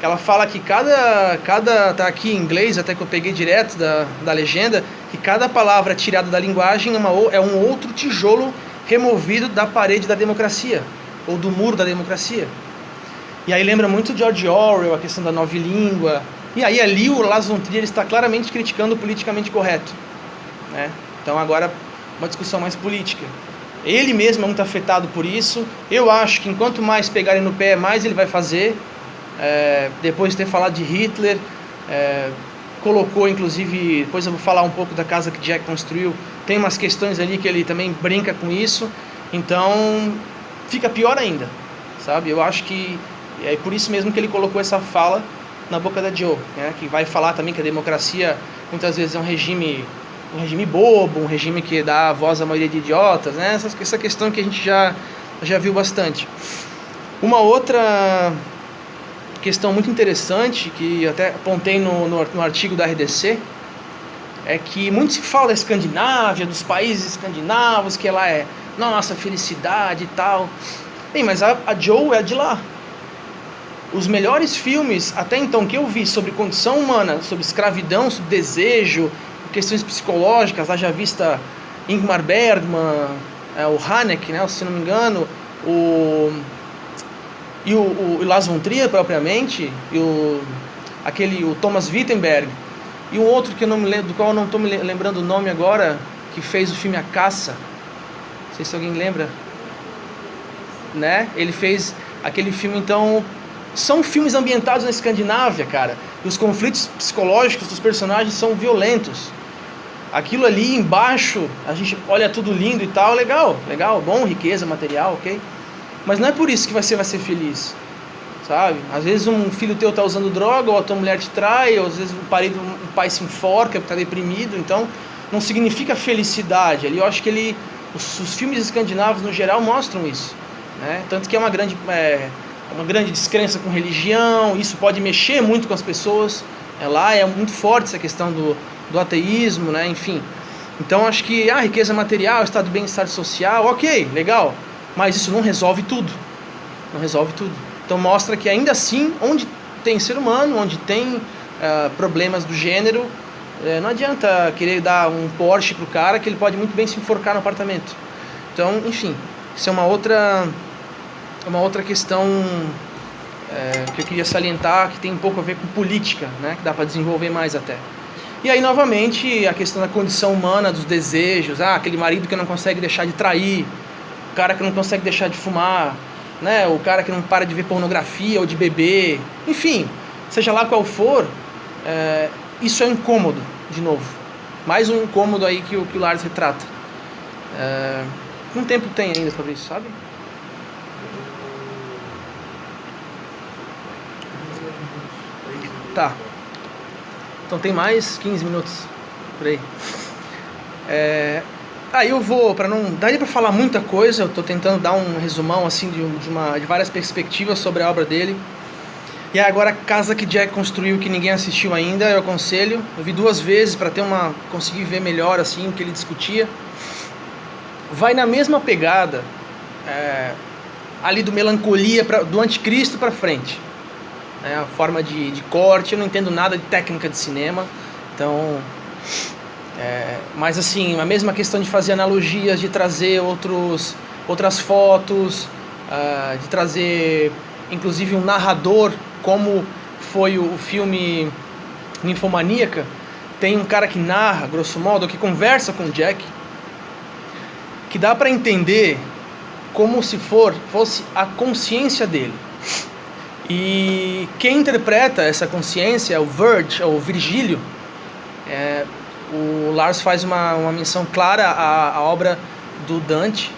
Ela fala que tá aqui em inglês, até que eu peguei direto da legenda, que cada palavra tirada da linguagem é um outro tijolo removido da parede da democracia, ou do muro da democracia. E aí lembra muito George Orwell, a questão da nova língua. E aí ali o Lars von Trier está claramente criticando o politicamente correto, né? Então agora uma discussão mais política. Ele mesmo é muito afetado por isso. Eu acho que enquanto mais pegarem no pé, mais ele vai fazer. Depois de ter falado de Hitler, colocou inclusive, depois eu vou falar um pouco da casa que Jack construiu, tem umas questões ali que ele também brinca com isso, então fica pior ainda, sabe? Eu acho que é por isso mesmo que ele colocou essa fala na boca da Joe, né? Que vai falar também que a democracia muitas vezes é um regime bobo, um regime que dá voz à maioria de idiotas, né? Essa questão que a gente já viu bastante. Uma outra questão muito interessante, que até apontei no artigo da RDC, é que muito se fala da Escandinávia, dos países escandinavos, que lá é nossa felicidade e tal. Bem, mas a Joe é de lá. Os melhores filmes, até então, que eu vi sobre condição humana, sobre escravidão, sobre desejo, questões psicológicas, haja vista Ingmar Bergman, o Haneke, né, se não me engano, o Lars von Trier propriamente, e o Thomas Wittenberg, e um outro que eu não me lembro, do qual eu não estou me lembrando o nome agora, que fez o filme A Caça, não sei se alguém lembra, né? Ele fez aquele filme. Então são filmes ambientados na Escandinávia, cara, e os conflitos psicológicos dos personagens são violentos. Aquilo ali embaixo, a gente olha tudo lindo e tal, legal, bom, riqueza material, ok? Mas não é por isso que você vai ser feliz, sabe? Às vezes um filho teu tá usando droga, ou a tua mulher te trai, ou às vezes o pai se enforca porque tá deprimido, então não significa felicidade. Ali eu acho que os filmes escandinavos no geral mostram isso, né? Tanto que é uma grande descrença com religião, isso pode mexer muito com as pessoas, lá é muito forte essa questão do ateísmo, né? Enfim. Então acho que a riqueza material, estado de bem-estar social, ok, legal, mas isso não resolve tudo. Então mostra que ainda assim, onde tem ser humano, onde tem problemas do gênero, não adianta querer dar um Porsche pro cara, que ele pode muito bem se enforcar no apartamento. Então, enfim, isso é uma outra questão que eu queria salientar, que tem um pouco a ver com política, né? Que dá para desenvolver mais até. E aí, novamente, a questão da condição humana, dos desejos, aquele marido que não consegue deixar de trair, o cara que não consegue deixar de fumar, né? O cara que não para de ver pornografia ou de beber, enfim, seja lá qual for, isso é um incômodo, de novo. Mais um incômodo aí que o Lars retrata. Quanto tempo tem ainda, Fabrício, sabe? Tá. Então tem mais 15 minutos por aí. Aí eu vou, para não... Daria para falar muita coisa, eu tô tentando dar um resumão assim de várias perspectivas sobre a obra dele. E agora a Casa que Jack Construiu, que ninguém assistiu ainda, eu aconselho. Eu vi 2 vezes para conseguir ver melhor assim o que ele discutia. Vai na mesma pegada ali do Melancolia, do Anticristo para frente. A forma de corte, eu não entendo nada de técnica de cinema, então... mas assim, a mesma questão de fazer analogias, de trazer outras fotos, de trazer inclusive um narrador, como foi o filme Ninfomaníaca. Tem um cara que narra, grosso modo, que conversa com o Jack, que dá para entender como se fosse a consciência dele. E quem interpreta essa consciência é o o Virgílio. O Lars faz uma menção clara à obra do Dante,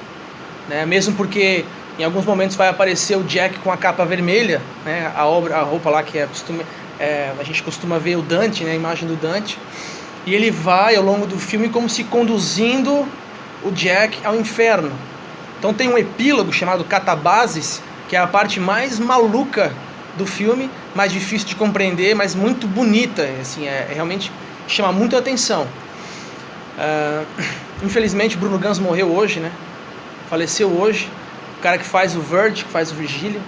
né? Mesmo porque em alguns momentos vai aparecer o Jack com a capa vermelha, né? A roupa lá que a gente costuma ver o Dante, né? A imagem do Dante. E ele vai ao longo do filme como se conduzindo o Jack ao inferno. Então tem um epílogo chamado Catabases, que é a parte mais maluca do filme, mais difícil de compreender, mas muito bonita, assim, realmente chama muito a atenção. Infelizmente Bruno Ganz morreu hoje, né? Faleceu hoje. O cara que faz o Verge, que faz o Virgílio,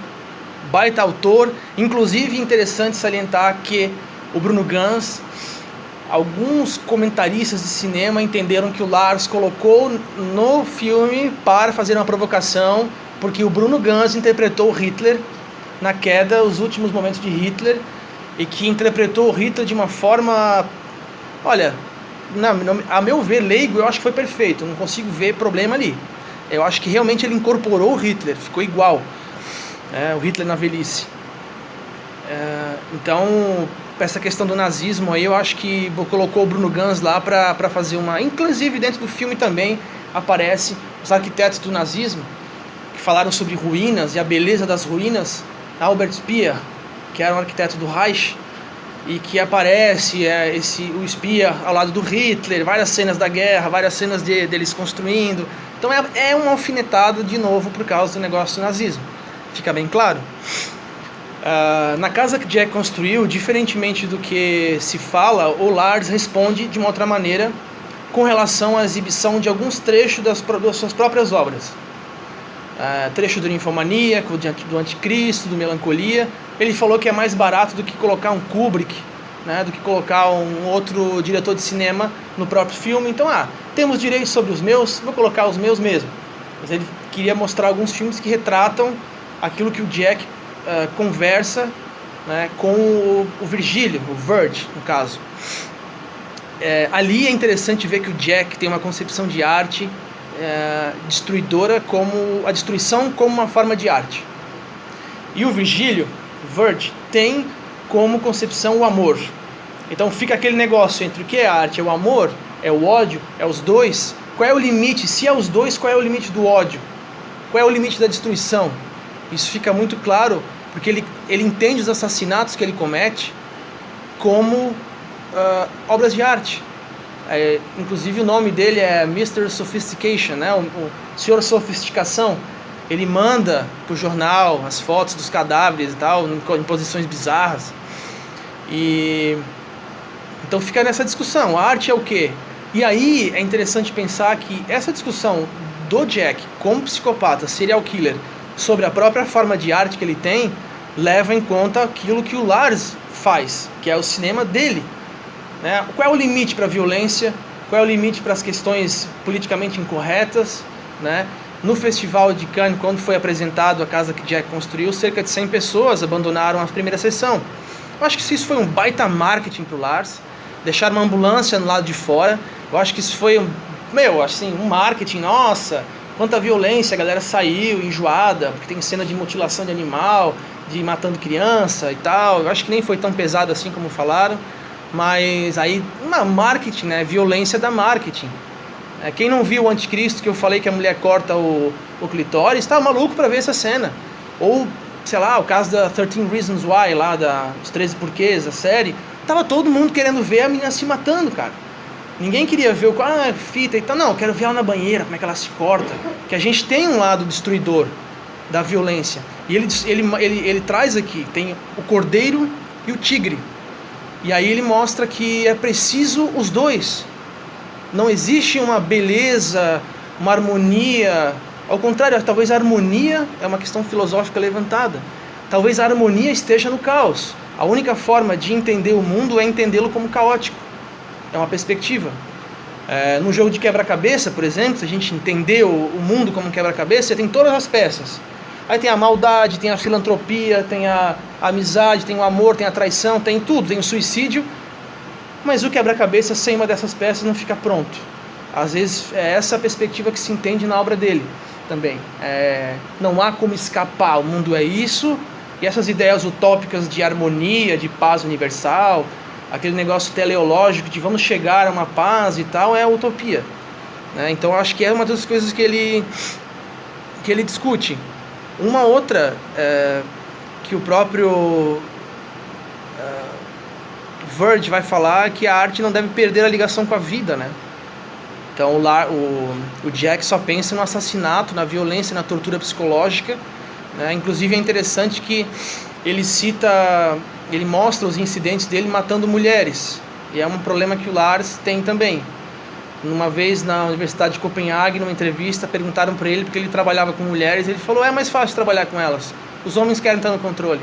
baita autor. Inclusive interessante salientar que o Bruno Ganz, alguns comentaristas de cinema entenderam que o Lars colocou no filme para fazer uma provocação, porque o Bruno Ganz interpretou Hitler na queda, os últimos momentos de Hitler, e que interpretou o Hitler de uma forma, olha, a meu ver, leigo, eu acho que foi perfeito, não consigo ver problema ali. Eu acho que realmente ele incorporou o Hitler, ficou igual, o Hitler na velhice. Então, essa questão do nazismo aí, eu acho que colocou o Bruno Ganz lá para fazer uma... Inclusive dentro do filme também aparece os arquitetos do nazismo, que falaram sobre ruínas e a beleza das ruínas. Albert Speer, que era um arquiteto do Reich, e que aparece o Speer ao lado do Hitler, várias cenas da guerra, várias cenas deles construindo. Então é um alfinetado de novo por causa do negócio do nazismo, fica bem claro. Na Casa que Jack Construiu, diferentemente do que se fala, o Lars responde de uma outra maneira com relação à exibição de alguns trechos das suas próprias obras. Trecho do Ninfomaníaco, do Anticristo, do Melancolia. Ele falou que é mais barato do que colocar um Kubrick, né, do que colocar um outro diretor de cinema no próprio filme. Então, temos direitos sobre os meus, vou colocar os meus mesmo. Mas ele queria mostrar alguns filmes que retratam aquilo que o Jack conversa, né, com o Virgílio, o Verge, no caso. Ali é interessante ver que o Jack tem uma concepção de arte destruidora, como a destruição como uma forma de arte. E o Virgílio, Verge, tem como concepção o amor. Então fica aquele negócio entre o que é arte, é o amor, é o ódio, é os dois. Qual é o limite? Se é os dois, qual é o limite do ódio? Qual é o limite da destruição? Isso fica muito claro, porque ele entende os assassinatos que ele comete como obras de arte. Inclusive o nome dele é Mr. Sophistication, né? O Senhor Sofisticação. Ele manda pro jornal as fotos dos cadáveres e tal, em posições bizarras. E então fica nessa discussão, a arte é o quê? E aí é interessante pensar que essa discussão do Jack como psicopata, serial killer, sobre a própria forma de arte que ele tem, leva em conta aquilo que o Lars faz, que é o cinema dele. Né? Qual é o limite para a violência? Qual é o limite para as questões politicamente incorretas? Né? No Festival de Cannes, quando foi apresentado a Casa que Jack Construiu, cerca de 100 pessoas abandonaram a primeira sessão. Eu acho que isso foi um baita marketing para o Lars, deixar uma ambulância no lado de fora. Eu acho que isso foi um marketing. Nossa, quanta violência, a galera saiu enjoada, porque tem cena de mutilação de animal, de matando criança e tal. Eu acho que nem foi tão pesado assim como falaram. Mas aí, marketing, né? Violência da marketing. Quem não viu o Anticristo, que eu falei que a mulher corta o clitóris, tá maluco para ver essa cena. Ou sei lá, o caso da 13 Reasons Why, lá dos 13 porquês, a série, tava todo mundo querendo ver a menina se matando, cara. Ninguém queria ver fita e tal. Não, eu quero ver ela na banheira, como é que ela se corta. Que a gente tem um lado destruidor da violência. E ele traz aqui, tem o cordeiro e o tigre. E aí ele mostra que é preciso os dois. Não existe uma beleza, uma harmonia. Ao contrário, talvez a harmonia é uma questão filosófica levantada. Talvez a harmonia esteja no caos. A única forma de entender o mundo é entendê-lo como caótico. É uma perspectiva. No jogo de quebra-cabeça, por exemplo, se a gente entender o mundo como um quebra-cabeça, você tem todas as peças. Aí tem a maldade, tem a filantropia, tem a amizade, tem o amor, tem a traição, tem tudo, tem o suicídio. Mas o quebra-cabeça sem uma dessas peças não fica pronto. Às vezes é essa a perspectiva que se entende na obra dele também. Não há como escapar, o mundo é isso, e essas ideias utópicas de harmonia, de paz universal, aquele negócio teleológico de vamos chegar a uma paz e tal, é a utopia. Então acho que é uma das coisas que ele discute. Uma outra que o próprio Verge vai falar que a arte não deve perder a ligação com a vida, né? Então o Jack só pensa no assassinato, na violência, na tortura psicológica, né? Inclusive é interessante que ele mostra os incidentes dele matando mulheres, e é um problema que o Lars tem também. Uma vez na Universidade de Copenhague, numa entrevista, perguntaram para ele porque ele trabalhava com mulheres, ele falou, é mais fácil trabalhar com elas, os homens querem estar no controle.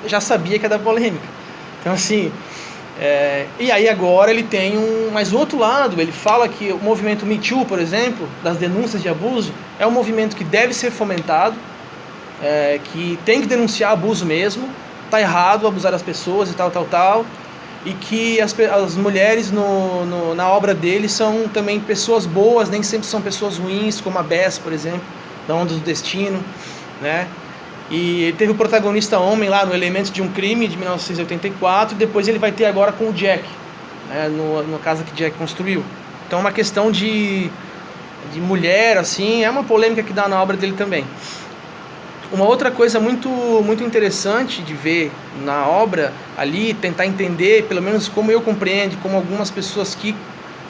Eu já sabia que ia dar polêmica. Então assim, e aí agora ele tem mais outro lado, ele fala que o movimento Me Too, por exemplo, das denúncias de abuso, é um movimento que deve ser fomentado, que tem que denunciar abuso mesmo, tá errado abusar das pessoas e tal, e que as mulheres na obra dele são também pessoas boas, nem sempre são pessoas ruins, como a Bess, por exemplo, da Onda do Destino, né? E teve o protagonista homem lá no Elementos de um Crime, de 1984, e depois ele vai ter agora com o Jack, né, no casa que Jack construiu. Então é uma questão de mulher, assim, é uma polêmica que dá na obra dele também. Uma outra coisa muito, muito interessante de ver na obra ali, tentar entender, pelo menos como eu compreendo, como algumas pessoas que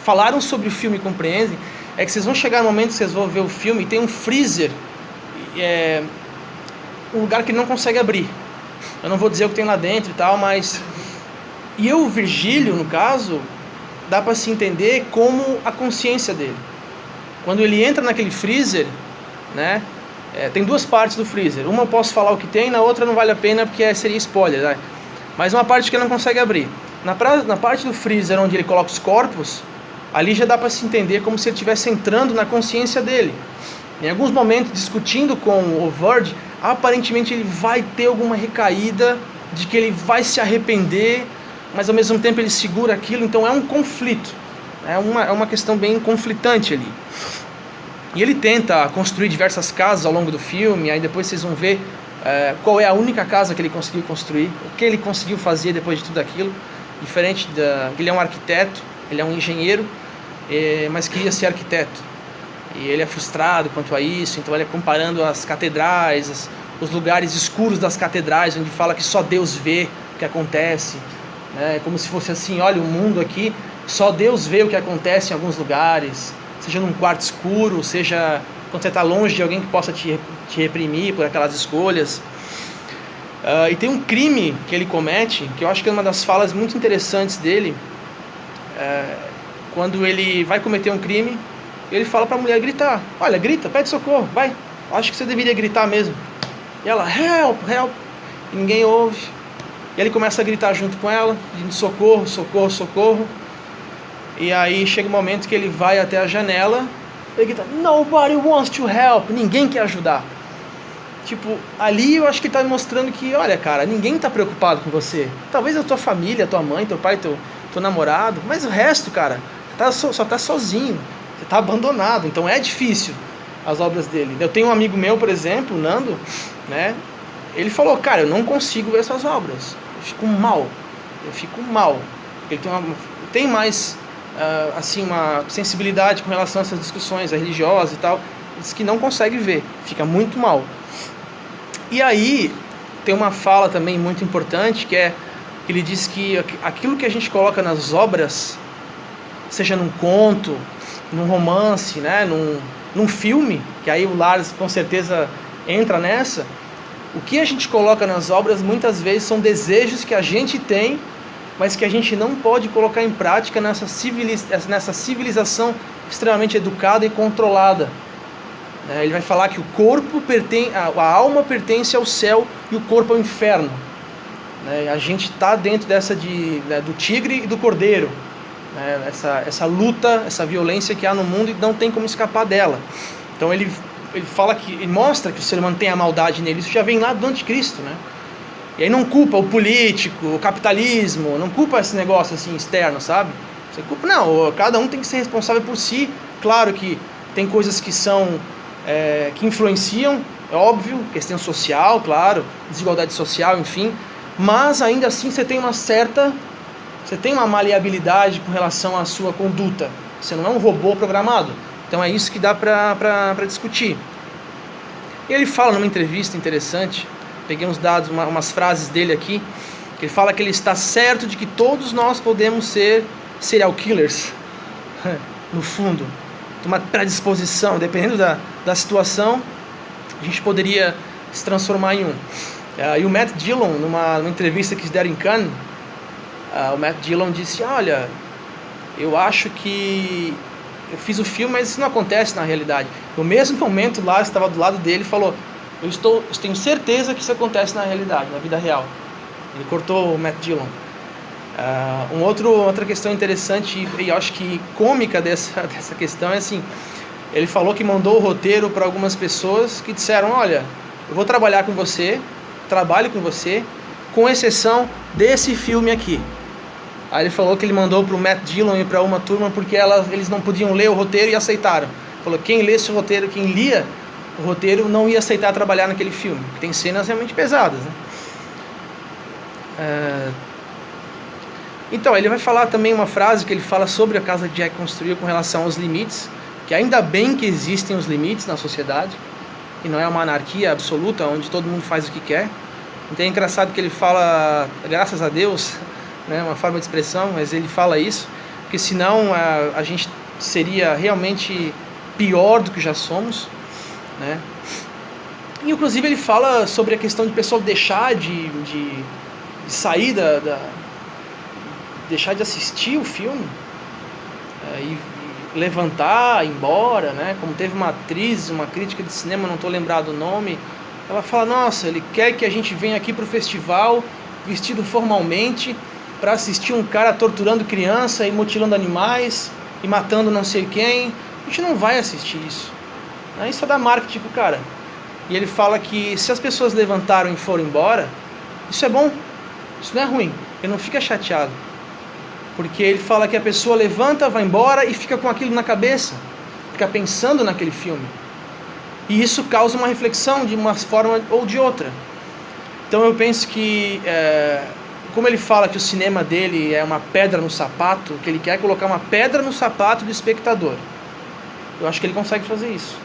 falaram sobre o filme compreendem, é que vocês vão chegar no momento que vocês vão ver o filme e tem um freezer, um lugar que ele não consegue abrir. Eu não vou dizer o que tem lá dentro e tal, mas... E o Virgílio, no caso, dá para se entender como a consciência dele. Quando ele entra naquele freezer, né? Tem duas partes do freezer. Uma eu posso falar o que tem, na outra não vale a pena porque seria spoiler, né? Mas uma parte que ele não consegue abrir. Na parte do freezer onde ele coloca os corpos, ali já dá para se entender como se ele estivesse entrando na consciência dele. Em alguns momentos, discutindo com o Verge, aparentemente ele vai ter alguma recaída, de que ele vai se arrepender, mas ao mesmo tempo ele segura aquilo, então é um conflito. É uma questão bem conflitante ali. E ele tenta construir diversas casas ao longo do filme, aí depois vocês vão ver qual é a única casa que ele conseguiu construir, o que ele conseguiu fazer depois de tudo aquilo, diferente ele é um arquiteto, ele é um engenheiro, mas queria ser arquiteto. E ele é frustrado quanto a isso, então ele é comparando as catedrais, os lugares escuros das catedrais, onde fala que só Deus vê o que acontece, né? Como se fosse assim, olha, o mundo aqui, só Deus vê o que acontece em alguns lugares, seja num quarto escuro, seja quando você está longe de alguém que possa te reprimir por aquelas escolhas. E tem um crime que ele comete, que eu acho que é uma das falas muito interessantes dele, quando ele vai cometer um crime, ele fala para a mulher gritar, olha, grita, pede socorro, vai, acho que você deveria gritar mesmo. E ela, help, help, e ninguém ouve. E ele começa a gritar junto com ela, pedindo socorro, socorro, socorro. E aí chega um momento que ele vai até a janela, ele grita, nobody wants to help, ninguém quer ajudar. Tipo, ali eu acho que está mostrando que, olha cara, ninguém está preocupado com você. Talvez a tua família, tua mãe, teu pai, teu namorado, mas o resto, cara, só tá sozinho. Você está abandonado, então é difícil as obras dele. Eu tenho um amigo meu, por exemplo, o Nando, né? Ele falou, cara, eu não consigo ver essas obras, eu fico mal. Ele tem mais, assim, uma sensibilidade com relação a essas discussões religiosas e tal, diz que não consegue ver, fica muito mal. E aí, tem uma fala também muito importante, que ele diz que aquilo que a gente coloca nas obras, seja num conto, num romance, né, num filme, que aí o Lars com certeza entra nessa, o que a gente coloca nas obras muitas vezes são desejos que a gente tem, mas que a gente não pode colocar em prática nessa civilização extremamente educada e controlada. Ele vai falar que o corpo a alma pertence ao céu e o corpo ao inferno. A gente está dentro do tigre e do cordeiro. Essa luta, essa violência que há no mundo e não tem como escapar dela. Então ele mostra que o ser humano tem a maldade nele. Isso já vem lá do anticristo, né? E aí não culpa o político, o capitalismo, não culpa esse negócio assim externo, sabe? Você culpa, não, cada um tem que ser responsável por si. Claro que tem coisas que são que influenciam, é óbvio, questão social, claro, desigualdade social, enfim, mas ainda assim você tem uma maleabilidade com relação à sua conduta. Você não é um robô programado. Então é isso que dá para discutir. E ele fala numa entrevista interessante, peguei uns dados, umas frases dele aqui, que ele fala que ele está certo de que todos nós podemos ser serial killers, no fundo. Uma predisposição, dependendo da situação, a gente poderia se transformar em um. E o Matt Dillon, numa entrevista que deram em Cannes, o Matt Dillon disse, olha, eu acho que eu fiz o filme, mas isso não acontece na realidade. No mesmo momento lá, eu estava do lado dele e falou, eu tenho certeza que isso acontece na realidade, na vida real. Ele cortou o Matt Dillon. Outra questão interessante e eu acho que cômica dessa questão é assim, ele falou que mandou o roteiro para algumas pessoas que disseram, olha, eu vou trabalhar com você, trabalho com você, com exceção desse filme aqui. Aí ele falou que ele mandou para o Matt Dillon e para uma turma porque eles não podiam ler o roteiro e aceitaram. Falou, quem lesse o roteiro, quem lia o roteiro não ia aceitar trabalhar naquele filme, porque tem cenas realmente pesadas, né? Então, ele vai falar também uma frase que ele fala sobre a casa que Jack construiu com relação aos limites, que ainda bem que existem os limites na sociedade, e não é uma anarquia absoluta, onde todo mundo faz o que quer. Então é engraçado que ele fala, graças a Deus, né, uma forma de expressão, mas ele fala isso, porque senão a gente seria realmente pior do que já somos, né? E, inclusive ele fala sobre a questão de pessoal deixar de sair deixar de assistir o filme e levantar, ir embora, né? Como teve uma atriz, uma crítica de cinema, não estou lembrado o nome, ela fala, nossa, ele quer que a gente venha aqui para o festival vestido formalmente para assistir um cara torturando criança e mutilando animais e matando não sei quem. A gente não vai assistir isso, né? Isso é dar marketing pro cara. E ele fala que se as pessoas levantaram e foram embora, isso é bom, isso não é ruim, ele não fica chateado. Porque ele fala que a pessoa levanta, vai embora e fica com aquilo na cabeça, fica pensando naquele filme. E isso causa uma reflexão de uma forma ou de outra. Então eu penso que, como ele fala que o cinema dele é uma pedra no sapato, que ele quer colocar uma pedra no sapato do espectador, eu acho que ele consegue fazer isso.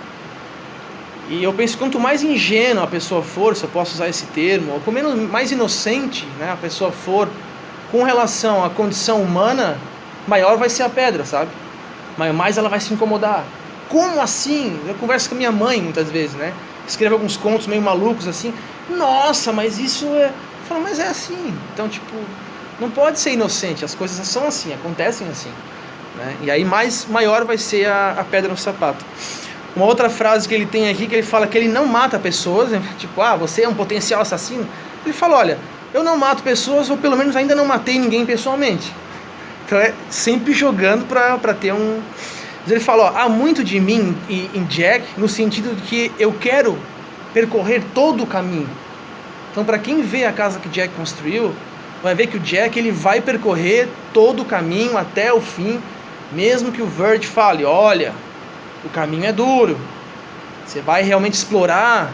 E eu penso que quanto mais ingênua a pessoa for, se eu posso usar esse termo, ou pelo menos mais inocente, né, a pessoa for com relação à condição humana, maior vai ser a pedra, sabe? Mais ela vai se incomodar. Como assim? Eu converso com a minha mãe muitas vezes, né? Escreve alguns contos meio malucos assim. Nossa, mas isso é... Eu falo, mas é assim. Então, tipo, não pode ser inocente. As coisas são assim, acontecem assim, né? E aí maior vai ser a pedra no sapato. Uma outra frase que ele tem aqui, que ele fala que ele não mata pessoas, né? Tipo, você é um potencial assassino. Ele fala, olha, eu não mato pessoas, ou pelo menos ainda não matei ninguém pessoalmente. Então é sempre jogando para ter um... Mas ele fala, há muito de mim em Jack, no sentido de que eu quero percorrer todo o caminho. Então, para quem vê a casa que Jack construiu, vai ver que o Jack ele vai percorrer todo o caminho até o fim, mesmo que o Verge fale, olha, o caminho é duro, você vai realmente explorar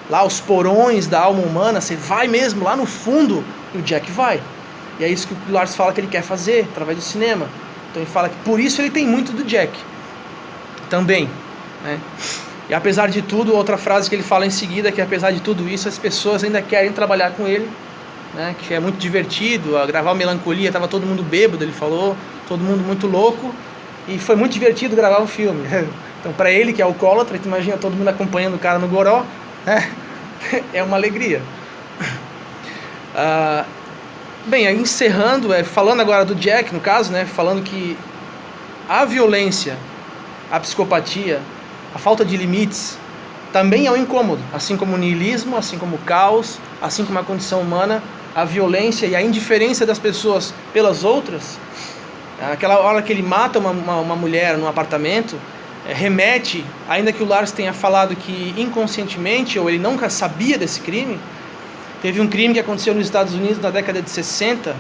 lá os porões da alma humana, você vai mesmo lá no fundo, e o Jack vai. E é isso que o Lars fala que ele quer fazer, através do cinema. Então ele fala que por isso ele tem muito do Jack também, né? E apesar de tudo, outra frase que ele fala em seguida, que apesar de tudo isso, as pessoas ainda querem trabalhar com ele, né? Que é muito divertido, a gravar o Melancolia, estava todo mundo bêbado, ele falou, todo mundo muito louco, e foi muito divertido gravar o filme. Então, para ele, que é alcoólatra, tu imagina todo mundo acompanhando o cara no goró, né? É uma alegria. Bem, aí encerrando, falando agora do Jack, no caso, né? Falando que a violência, a psicopatia, a falta de limites também é um incômodo, assim como o niilismo, assim como o caos, assim como a condição humana, a violência e a indiferença das pessoas pelas outras. Aquela hora que ele mata uma mulher num apartamento, remete, ainda que o Lars tenha falado que inconscientemente, ou ele nunca sabia desse crime. Teve um crime que aconteceu nos Estados Unidos na década de 60,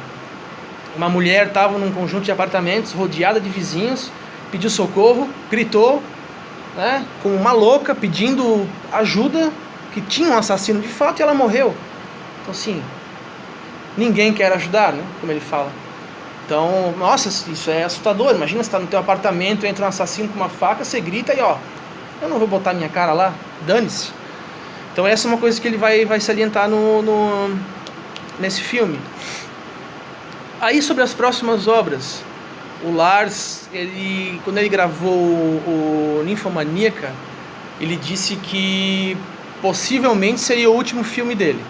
uma mulher estava num conjunto de apartamentos, rodeada de vizinhos, pediu socorro, gritou, né, como uma louca, pedindo ajuda, que tinha um assassino de fato, e ela morreu. Então assim, ninguém quer ajudar, né, como ele fala. Então, nossa, isso é assustador. Imagina, você está no teu apartamento, entra um assassino com uma faca, você grita e ó, eu não vou botar minha cara lá, dane-se. Então essa é uma coisa que ele vai salientar nesse filme. Aí sobre as próximas obras, o Lars, quando ele gravou o Ninfomaníaca, ele disse que possivelmente seria o último filme dele,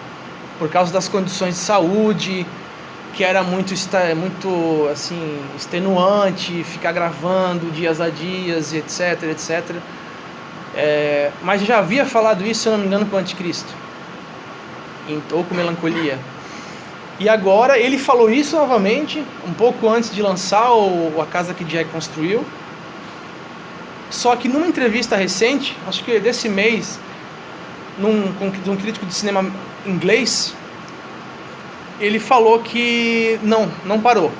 por causa das condições de saúde, que era muito assim, extenuante, ficar gravando dias a dias, etc, etc. Mas já havia falado isso, se eu não me engano, com o Anticristo, ou com Melancolia. E agora ele falou isso novamente, um pouco antes de lançar A Casa que Jack Construiu. Só que numa entrevista recente, acho que desse mês, de um crítico de cinema inglês, ele falou que não parou,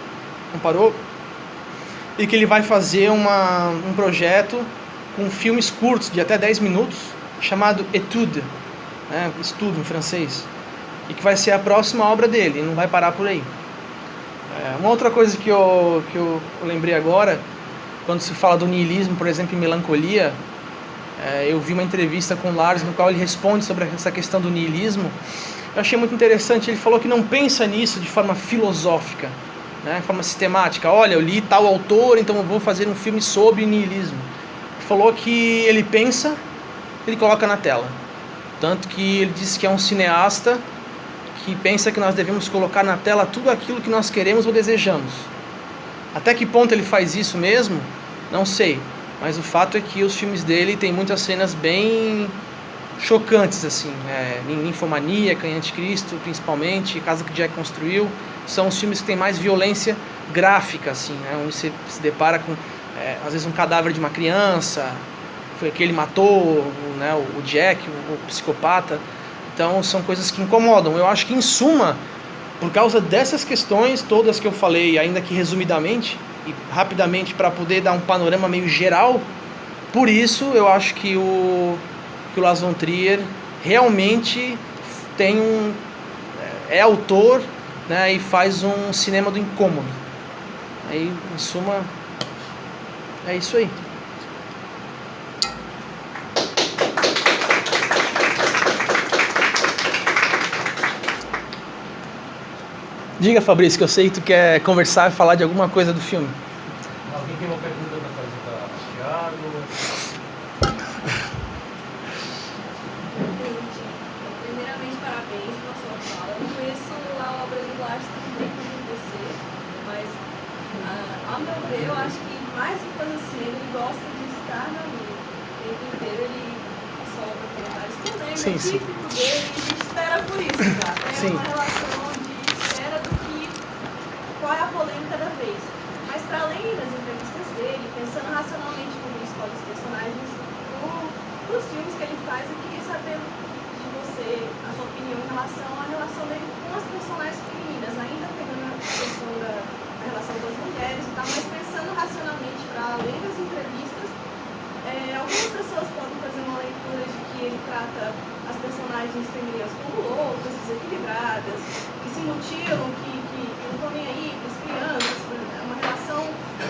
e que ele vai fazer um projeto com filmes curtos de até 10 minutos, chamado Étude, né, estudo em francês, e que vai ser a próxima obra dele, e não vai parar por aí. Uma outra coisa que eu lembrei agora, quando se fala do niilismo, por exemplo, em Melancolia, eu vi uma entrevista com o Lars, no qual ele responde sobre essa questão do niilismo. Eu achei muito interessante. Ele falou que não pensa nisso de forma filosófica, né, de forma sistemática. Olha, eu li tal autor, então eu vou fazer um filme sobre niilismo. Ele falou que ele pensa, ele coloca na tela. Tanto que ele disse que é um cineasta que pensa que nós devemos colocar na tela tudo aquilo que nós queremos ou desejamos. Até que ponto ele faz isso mesmo? Não sei. Mas o fato é que os filmes dele têm muitas cenas bem chocantes, assim. Ninfomaníaca, em Anticristo, principalmente, Casa que Jack Construiu, são os filmes que têm mais violência gráfica, assim, né? Onde você se depara com, às vezes, um cadáver de uma criança, foi que ele matou, né, o Jack, o psicopata. Então são coisas que incomodam. Eu acho que, em suma, por causa dessas questões todas que eu falei, ainda que resumidamente e rapidamente, para poder dar um panorama meio geral, por isso eu acho que o Lars von Trier realmente é autor, né, e faz um cinema do incômodo. Aí, em suma, é isso aí. Diga, Fabrício, que eu sei que tu quer conversar e falar de alguma coisa do filme. Alguém tem uma pergunta para fazer para o Thiago? Primeiramente, parabéns pela sua fala. Eu não conheço a obra do Lars tão bem como você, mas, ao meu ver, eu acho que mais do que coisa assim, ele gosta de estar na lua. O tempo inteiro ele solta comentários também, Sim, é sim. típico dele, e a gente espera por isso, já. É Sim. uma relação de espera do que qual é a polêmica da vez. Mas, para além das entrevistas dele, pensando racionalmente como ele escolhe os personagens, os filmes que ele faz, eu queria saber de você, a sua opinião em relação à relação dele com as personagens femininas, ainda pegando a questão da relação das mulheres e tal, mas pensando racionalmente, para além das entrevistas, algumas pessoas podem fazer uma leitura de que ele trata as personagens femininas como loucas, desequilibradas, que se mutilam, que não estão nem aí, para as crianças, uma relação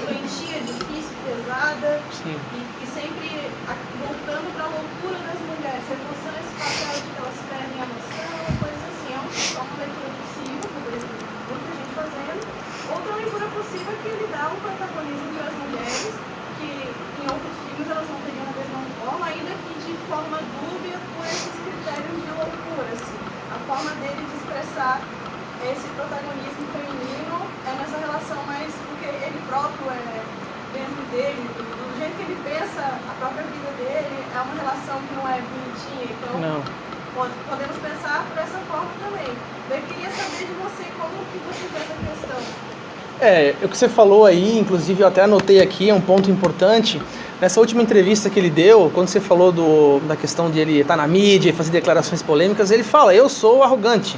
doentia doentia, difícil, pesada, Sim. e sempre voltando para a loucura das mulheres, reforçando esse papel de que elas perdem a noção, coisas assim. É uma leitura possível, por exemplo, muita gente fazendo. Outra leitura possível é que ele dá um protagonismo para as mulheres, que em outros filmes elas não teriam da mesma forma, ainda que de forma dúbia por esses critérios de loucura. Assim. A forma dele de expressar esse protagonismo feminino é nessa relação mais, porque ele próprio é dentro dele, do jeito que ele pensa, a própria vida dele é uma relação que não é bonitinha, então Não. podemos pensar por essa forma também. Eu queria saber de você como que você vê essa questão. O que você falou aí, inclusive eu até anotei aqui, é um ponto importante. Nessa última entrevista que ele deu, quando você falou da questão de ele estar na mídia e fazer declarações polêmicas, ele fala, eu sou arrogante.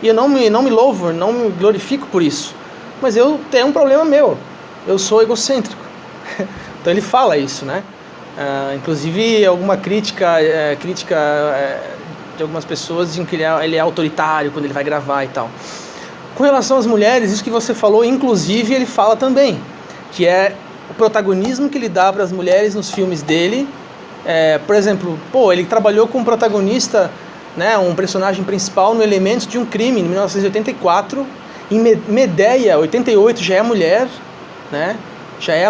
E eu não me louvo, não me glorifico por isso. Mas eu tenho um problema meu, eu sou egocêntrico. Então ele fala isso, né? Inclusive alguma crítica de algumas pessoas dizem que ele é autoritário quando ele vai gravar e tal. Com relação às mulheres, isso que você falou, inclusive ele fala também, que é o protagonismo que ele dá para as mulheres nos filmes dele. Por exemplo, ele trabalhou com um protagonista, né, um personagem principal no Elementos de um Crime, em 1984. Em Medea, 88, já é mulher, né?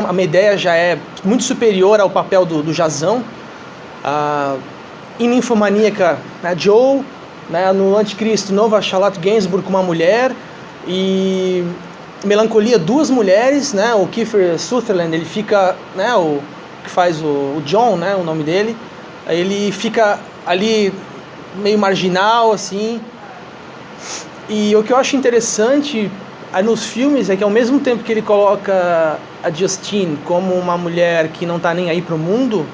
A Medea já é muito superior ao papel do Jazão. Em Ninfomaníaca, né, Joe, né, no Anticristo Novo, a Charlotte Gainsbourg com uma mulher. E Melancolia, duas mulheres, né? O Kiefer Sutherland, ele fica, né? O que faz o John, né? O nome dele, ele fica ali meio marginal, assim. E o que eu acho interessante nos filmes é que ao mesmo tempo que ele coloca a Justine como uma mulher que não tá nem aí pro mundo,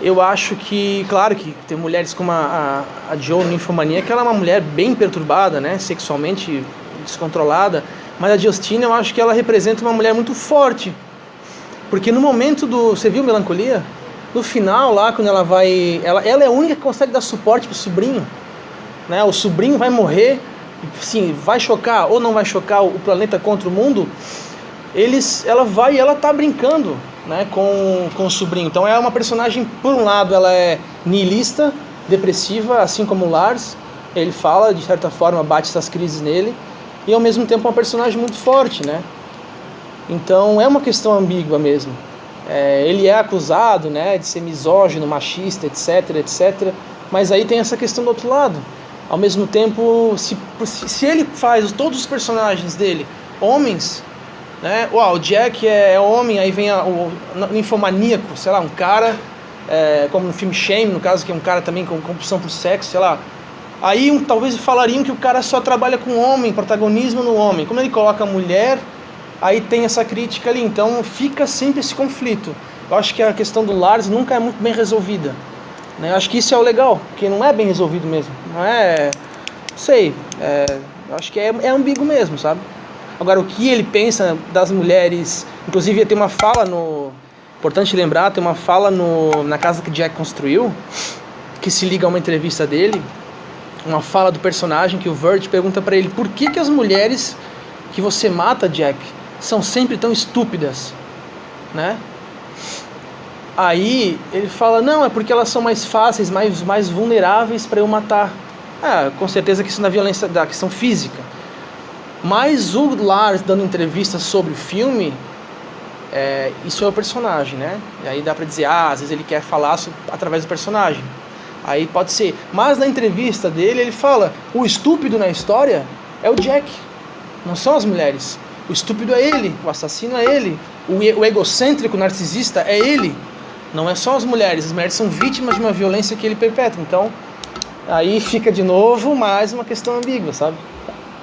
eu acho que, claro que tem mulheres como a Jo Ninfomania, que ela é uma mulher bem perturbada, né, sexualmente descontrolada, mas a Justine eu acho que ela representa uma mulher muito forte, porque no momento você viu Melancolia? No final lá, quando ela vai, ela é a única que consegue dar suporte pro sobrinho, né, o sobrinho vai morrer, sim, vai chocar ou não vai chocar o planeta contra o mundo, ela vai e ela tá brincando, né, com o sobrinho. Então é uma personagem, por um lado, ela é nihilista, depressiva, assim como o Lars. Ele fala, de certa forma, bate essas crises nele. E ao mesmo tempo é uma personagem muito forte, né? Então é uma questão ambígua mesmo. Ele é acusado, né, de ser misógino, machista, etc, etc. Mas aí tem essa questão do outro lado. Ao mesmo tempo, se ele faz todos os personagens dele homens, né? O Jack é homem, aí vem o ninfomaníaco, sei lá, um cara, como no filme Shame, no caso, que é um cara também com compulsão por sexo, sei lá. Aí talvez falariam que o cara só trabalha com homem, protagonismo no homem. Como ele coloca a mulher, aí tem essa crítica ali, então fica sempre esse conflito. Eu acho que a questão do Lars nunca é muito bem resolvida, né? Eu acho que isso é o legal, porque não é bem resolvido mesmo, não é, não sei, eu acho que é ambíguo mesmo, sabe? Agora, o que ele pensa das mulheres, inclusive tem uma fala importante lembrar, tem uma fala na casa que Jack construiu, que se liga a uma entrevista dele, uma fala do personagem que o Vert pergunta pra ele, por que as mulheres que você mata, Jack, são sempre tão estúpidas, né? Aí ele fala, não, é porque elas são mais fáceis, mais vulneráveis para eu matar. Com certeza que isso na violência da questão física. Mas o Lars dando entrevistas sobre o filme, isso é o personagem, né? E aí dá pra dizer, às vezes ele quer falar através do personagem. Aí pode ser. Mas na entrevista dele, ele fala, o estúpido na história é o Jack, não são as mulheres. O estúpido é ele, o assassino é ele, o egocêntrico, narcisista é ele. Não é só as mulheres são vítimas de uma violência que ele perpetra. Então, aí fica de novo mais uma questão ambígua, sabe?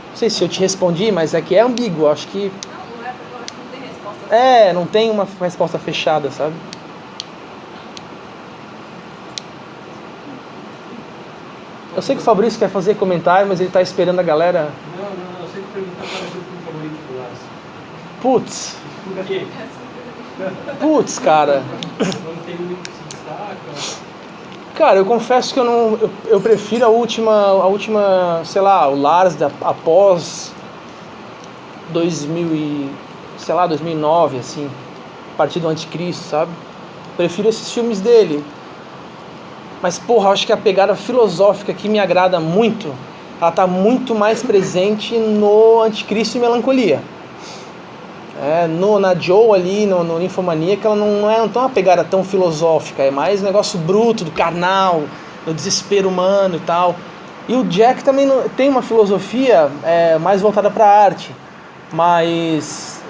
Não sei se eu te respondi, mas é que é ambíguo, acho que... Não é porque eu acho que não tem resposta. Não tem uma resposta fechada, sabe? Eu sei que o Fabrício quer fazer comentário, mas ele tá esperando a galera... Não, eu sei que perguntar qual é o seu filme favorito do Lars. Putz, Por quê? Putz, cara. Não tem muito que se destaca. Cara, eu confesso que eu prefiro a última, sei lá, o Lars após 2006, sei lá, 2009, assim, a partir do Anticristo, sabe? Prefiro esses filmes dele. Mas, porra, acho que a pegada filosófica que me agrada muito, ela tá muito mais presente no Anticristo e Melancolia. Na Joe ali, no Ninfomaníaca, ela não é uma pegada tão filosófica, é mais um negócio bruto, do carnal, do desespero humano e tal. E o Jack também tem uma filosofia mais voltada para a arte, mas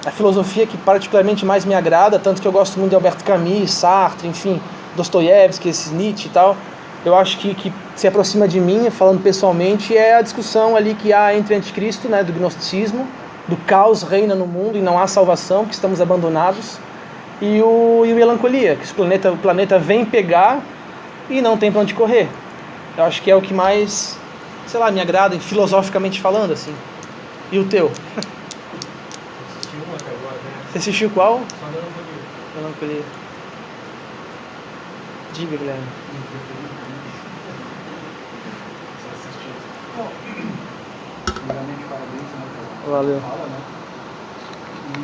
a filosofia que particularmente mais me agrada, tanto que eu gosto muito de Albert Camus, Sartre, enfim, Dostoiévski, esses Nietzsche e tal, eu acho que se aproxima de mim, falando pessoalmente, é a discussão ali que há entre Anticristo, né, do gnosticismo, do caos reina no mundo e não há salvação, que estamos abandonados, e o Melancolia, que o planeta vem pegar e não tem para onde correr. Eu acho que é o que mais, sei lá, me agrada, filosoficamente falando, assim. E o teu? Assisti um até agora, né? Você assistiu qual? Só Melancolia. Melancolia. Diga, Guilherme. Só assistiu. Bom, primeiramente, parabéns, né, pela Valeu. fala, né? E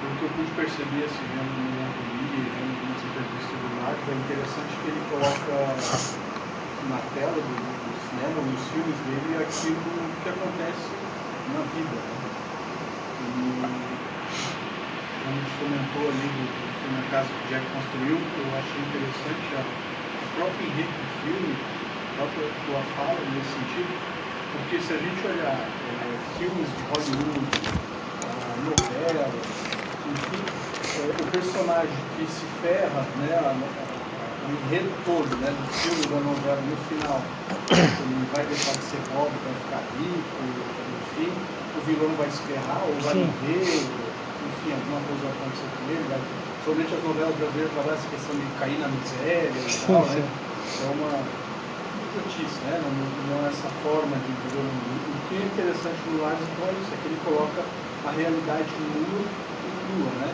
pelo que eu pude perceber, assim, vendo no Melancolia e vendo muitas entrevistas do Marcos, é interessante que ele coloca na tela do cinema, nos filmes dele, aquilo que acontece na vida, né? E como você comentou ali do filme A Casa que o Jack Construiu, eu achei interessante a própria enredo do filme, a própria tua fala nesse sentido, porque se a gente olhar filmes de Hollywood, novelas, enfim, o personagem que se ferra, né, o enredo todo, né, do filme, da novela, no final, ele vai deixar de ser pobre para ficar rico, enfim, o vilão vai se ferrar ou vai morrer, enfim, alguma coisa vai acontecer com ele, somente as novelas brasileiras trabalham essa questão de cair na miséria e tal, né? É uma notícia, né? Não é essa forma de viver no mundo. O que é interessante no Lars então é isso, é que ele coloca a realidade nua e crua, né?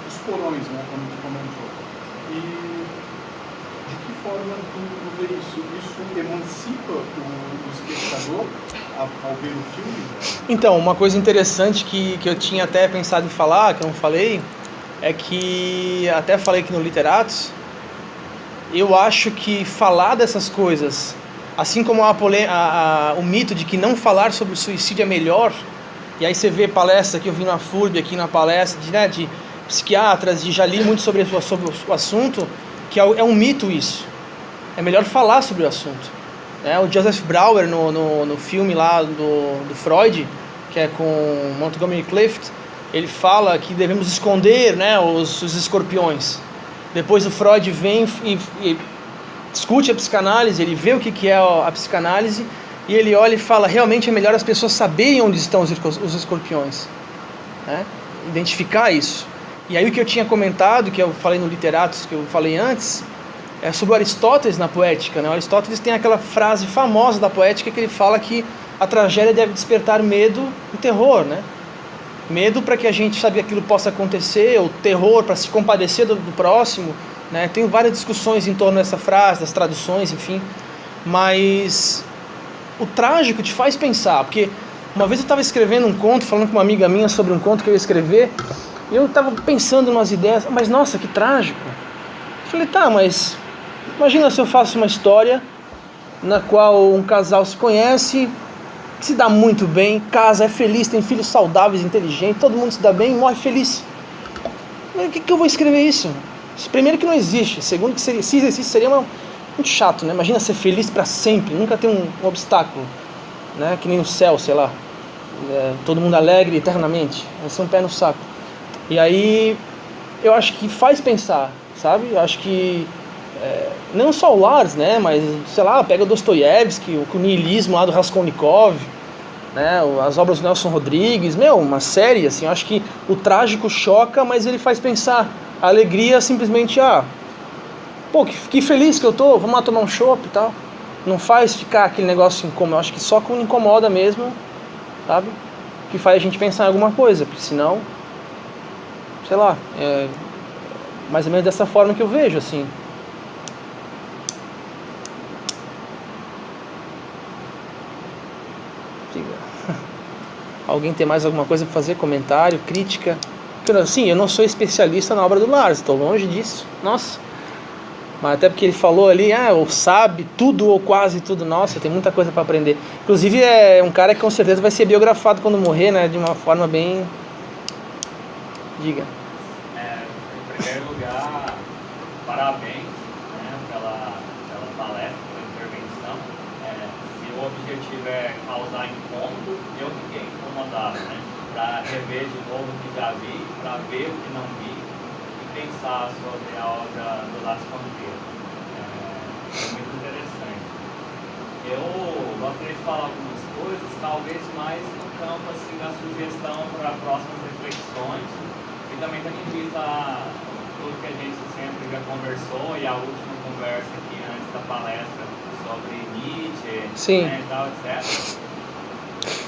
Os porões, né? Como tu comentou. E de que forma tu vê isso? Isso emancipa o espectador ao ver o filme? Então, uma coisa interessante que eu tinha até pensado em falar, que eu não falei, é que, até falei aqui no Literatos, eu acho que falar dessas coisas, assim como o mito de que não falar sobre o suicídio é melhor, e aí você vê palestra que eu vi na FURB, aqui na palestra de psiquiatras, e já li muito sobre o assunto, que é um mito isso. É melhor falar sobre o assunto. O Joseph Brauer, no filme lá do Freud, que é com Montgomery Clift, ele fala que devemos esconder, né, os escorpiões. Depois o Freud vem e discute a psicanálise, ele vê o que é a psicanálise, e ele olha e fala, realmente é melhor as pessoas saberem onde estão os escorpiões, né? Identificar isso. E aí o que eu tinha comentado, que eu falei no Literatos, que eu falei antes, é sobre o Aristóteles na poética, né? O Aristóteles tem aquela frase famosa da poética que ele fala que a tragédia deve despertar medo e terror, né? Medo para que a gente saiba que aquilo possa acontecer, ou terror para se compadecer do próximo, né? Tem várias discussões em torno dessa frase, das traduções, enfim. Mas o trágico te faz pensar, porque uma vez eu estava escrevendo um conto, falando com uma amiga minha sobre um conto que eu ia escrever, e eu estava pensando em umas ideias, mas nossa, que trágico. Eu falei, tá, mas imagina se eu faço uma história na qual um casal se conhece, se dá muito bem, casa, é feliz, tem filhos saudáveis, inteligentes, todo mundo se dá bem e morre feliz. Mas o que eu vou escrever isso? Primeiro que não existe, segundo que se existisse seria muito chato, né? Imagina ser feliz para sempre, nunca ter um obstáculo, né? Que nem no céu, sei lá, todo mundo alegre eternamente, vai ser um pé no saco. E aí eu acho que faz pensar, sabe? Eu acho que não só o Lars, né? Mas, sei lá, pega o Dostoiévski, o niilismo lá do Raskolnikov, né? As obras do Nelson Rodrigues, uma série, assim, eu acho que o trágico choca, mas ele faz pensar. A alegria simplesmente, que feliz que eu tô, vamos lá tomar um chopp e tal. Não faz ficar aquele negócio incômodo, eu acho que só quando incomoda mesmo, sabe? Que faz a gente pensar em alguma coisa, porque senão, sei lá, mais ou menos dessa forma que eu vejo, assim. Alguém tem mais alguma coisa para fazer? Comentário, crítica? Porque, assim, eu não sou especialista na obra do Lars, estou longe disso. Nossa. Mas até porque ele falou ali, ou sabe tudo ou quase tudo. Nossa, tem muita coisa para aprender. Inclusive é um cara que com certeza vai ser biografado quando morrer, né? De uma forma bem... Diga. Em primeiro lugar, parabéns, né, pela palestra, pela intervenção. Se o objetivo é causar incômodo, eu fiquei incomodado, né? Para rever de novo o que já vi, para ver o que não vi e pensar sobre a obra do Lars von Trier. É muito interessante. Eu gostaria de falar algumas coisas, talvez mais no campo assim, da sugestão para próximas reflexões, e também tendo em vista tudo que a gente sempre já conversou, e a última conversa aqui antes da palestra sobre Nietzsche, né, e tal, etc.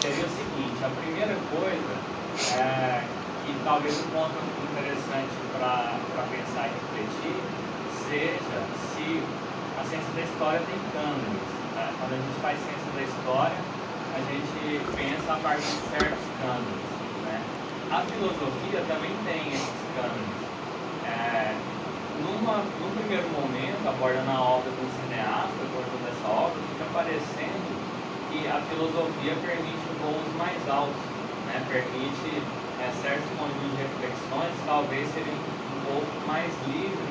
Seria o seguinte: a primeira coisa que talvez um ponto interessante para pensar e refletir seja se a ciência da história tem cânones. Né? Quando a gente faz ciência da história, a gente pensa a partir de certos cânones. Né? A filosofia também tem esses cânones. Num primeiro momento, abordando a obra do cineasta, abordando essa obra, fica parecendo que a filosofia permite voos mais altos, né? Permite certos conjuntos de reflexões, talvez seriam um pouco mais livre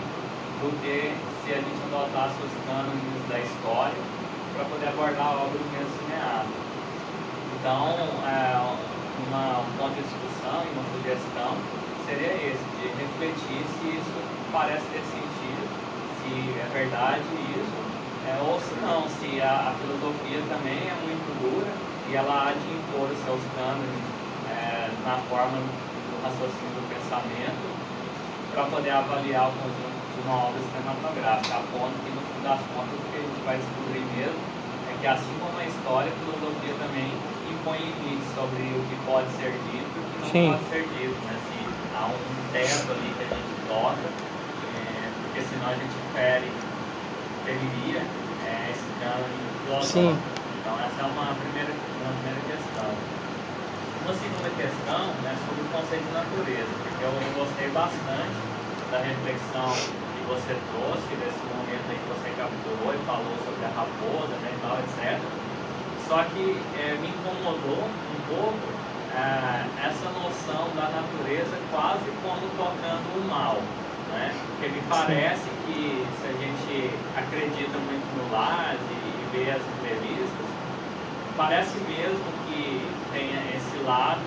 do que se a gente adotasse os cânones da história para poder abordar a obra do mesmo cineasta. Então, um ponto de discussão e uma sugestão seria esse, de refletir se isso parece ter sentido, se é verdade isso, ou se não, se a filosofia também é muito dura e ela há de impor os seus cânones na forma do raciocínio do pensamento para poder avaliar o conjunto de uma obra cinematográfica, a ponto que no fim das contas o que a gente vai descobrir mesmo é que, assim como a história, a filosofia também impõe limites sobre o que pode ser dito e o que não pode ser dito, né? Se há um teto ali que a gente toca, porque senão a gente feriria esse cânone filosófico. Então essa é uma primeira questão. Uma segunda questão, né, sobre o conceito de natureza, porque eu gostei bastante da reflexão que você trouxe, desse momento aí que você capturou e falou sobre a raposa, né, e tal, etc. Só que me incomodou um pouco essa noção da natureza quase como tocando o mal, né? Porque me parece que se a gente acredita muito no Lars e vê as entrevistas, parece mesmo que tem esse lado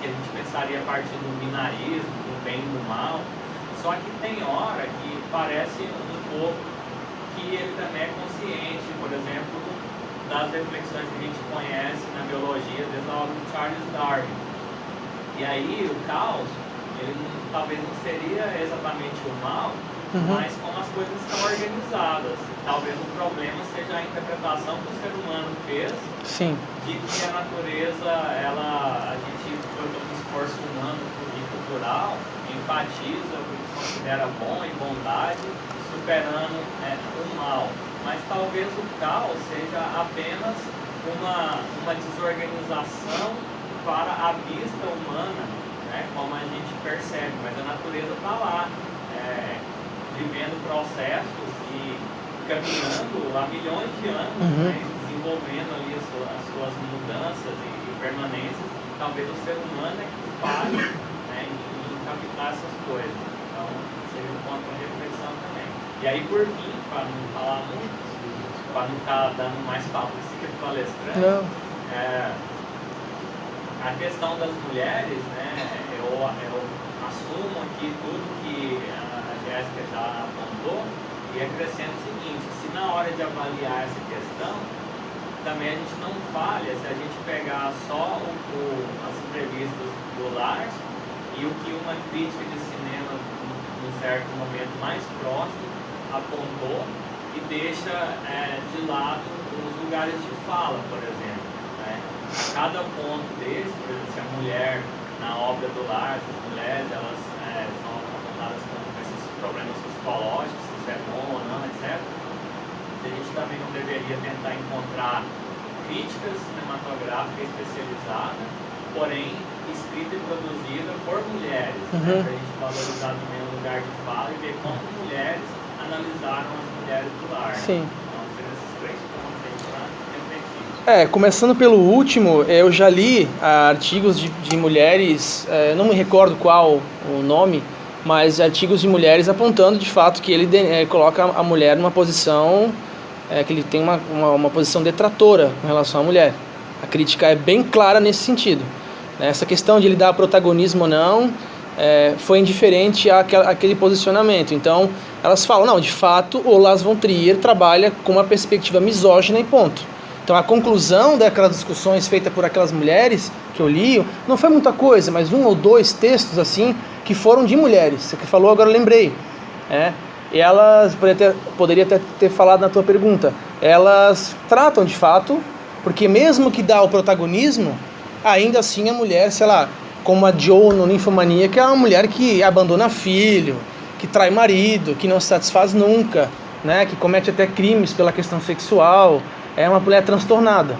que a gente pensaria a partir do binarismo, do bem e do mal, só que tem hora que parece um pouco que ele também é consciente, por exemplo, das reflexões que a gente conhece na biologia desde a obra de Charles Darwin. E aí o caos, ele talvez não seria exatamente o mal, mas como as coisas estão organizadas. Talvez o problema seja a interpretação que o ser humano fez de que a natureza, a gente, por um esforço humano e cultural, enfatiza o que considera bom e bondade, superando o mal. Mas talvez o caos seja apenas uma desorganização para a vista humana, né, como a gente percebe, mas a natureza está lá, vivendo processos e caminhando há milhões de anos, né, desenvolvendo ali as suas mudanças e permanências. Talvez o ser humano é que falhe, né, em captar essas coisas. Então, seria um ponto de reflexão também. E aí, por fim, para não falar muito, para não ficar dando mais papo que palestrante, a questão das mulheres, né, eu assumo aqui tudo que a Jéssica já apontou e acrescento o seguinte: se na hora de avaliar essa questão, também a gente não falha se a gente pegar só as entrevistas do Lars e o que uma crítica de cinema, num certo momento mais próximo, apontou e deixa de lado os lugares de fala, por exemplo. Né? A cada ponto desse, por exemplo, se a mulher, na obra do Lars, as mulheres elas são apontadas com esses problemas psicológicos, se isso é bom ou não, etc. A gente também não deveria tentar encontrar críticas cinematográficas especializadas porém escrita e produzida por mulheres, Uhum. né, para a gente valorizar também o lugar de fala e ver como mulheres analisaram as mulheres do lar. Sim. Então, seriam esses 3 pontos aí para refletir. Começando pelo último, eu já li artigos de mulheres, não me recordo qual o nome, mas artigos de mulheres apontando de fato que ele coloca a mulher numa posição, que ele tem uma posição detratora com relação à mulher. A crítica é bem clara nesse sentido. Essa questão de ele dar protagonismo ou não foi indiferente àquele posicionamento. Então, elas falam, não, de fato, o Lars von Trier trabalha com uma perspectiva misógina e ponto. Então, a conclusão daquelas discussões feitas por aquelas mulheres que eu li, não foi muita coisa, mas 1 ou 2 textos assim, que foram de mulheres. Você que falou, agora eu lembrei. E elas, poderia ter falado na tua pergunta, elas tratam de fato, porque mesmo que dá o protagonismo, ainda assim a mulher, sei lá, como a Jo no Ninfomaníaca, é uma mulher que abandona filho, que trai marido, que não se satisfaz nunca, né, que comete até crimes pela questão sexual, é uma mulher transtornada,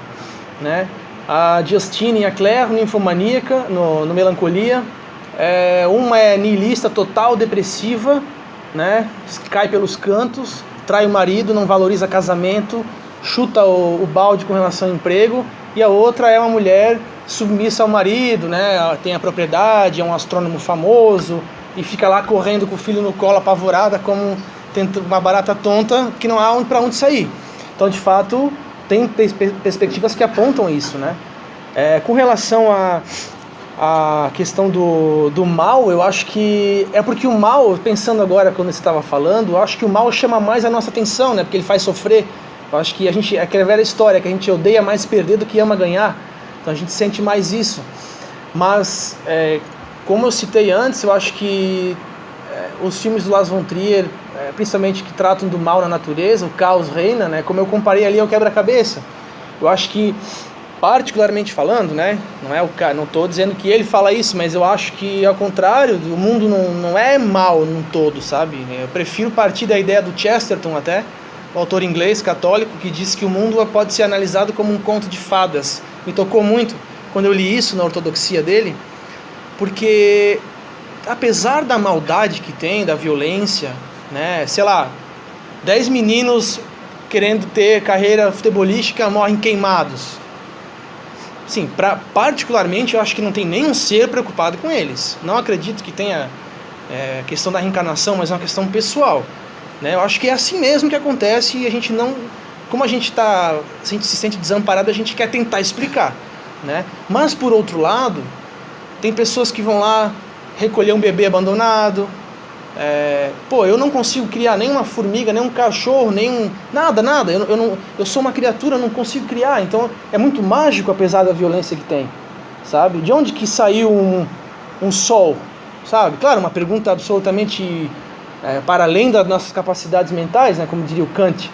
né? A Justine e a Claire, Ninfomaníaca, no Melancolia, uma é niilista total, depressiva, né? Cai pelos cantos, trai o marido, não valoriza casamento, chuta o balde com relação ao emprego, e a outra é uma mulher submissa ao marido, né? Ela tem a propriedade, é um astrônomo famoso, e fica lá correndo com o filho no colo, apavorada, como uma barata tonta, que não há para onde sair. Então, de fato, tem perspectivas que apontam isso, né? Com relação a questão do mal, eu acho que é porque o mal, pensando agora quando você estava falando, eu acho que o mal chama mais a nossa atenção, né? Porque ele faz sofrer. Eu acho que é aquela velha história, que a gente odeia mais perder do que ama ganhar. Então a gente sente mais isso. Mas, como eu citei antes, eu acho que os filmes do Lars von Trier, principalmente que tratam do mal na natureza, o caos reina, né? Como eu comparei ali ao quebra-cabeça. Eu acho que, particularmente falando, né, não estou dizendo que ele fala isso, mas eu acho que, ao contrário, o mundo não é mal num todo, sabe? Eu prefiro partir da ideia do Chesterton até, o autor inglês católico, que diz que o mundo pode ser analisado como um conto de fadas. Me tocou muito quando eu li isso na ortodoxia dele, porque apesar da maldade que tem, da violência, né, sei lá, 10 meninos querendo ter carreira futebolística morrem queimados. Sim, particularmente eu acho que não tem nenhum ser preocupado com eles. Não acredito que tenha questão da reencarnação, mas é uma questão pessoal, né? Eu acho que é assim mesmo que acontece e a gente não... Como a gente se sente desamparado, a gente quer tentar explicar, né? Mas, por outro lado, tem pessoas que vão lá recolher um bebê abandonado. Eu não consigo criar nenhuma formiga, nem um cachorro, nada. Eu sou uma criatura, eu não consigo criar. Então é muito mágico, apesar da violência que tem, sabe? De onde que saiu um sol, sabe? Claro, uma pergunta absolutamente para além das nossas capacidades mentais, né? Como diria o Kant.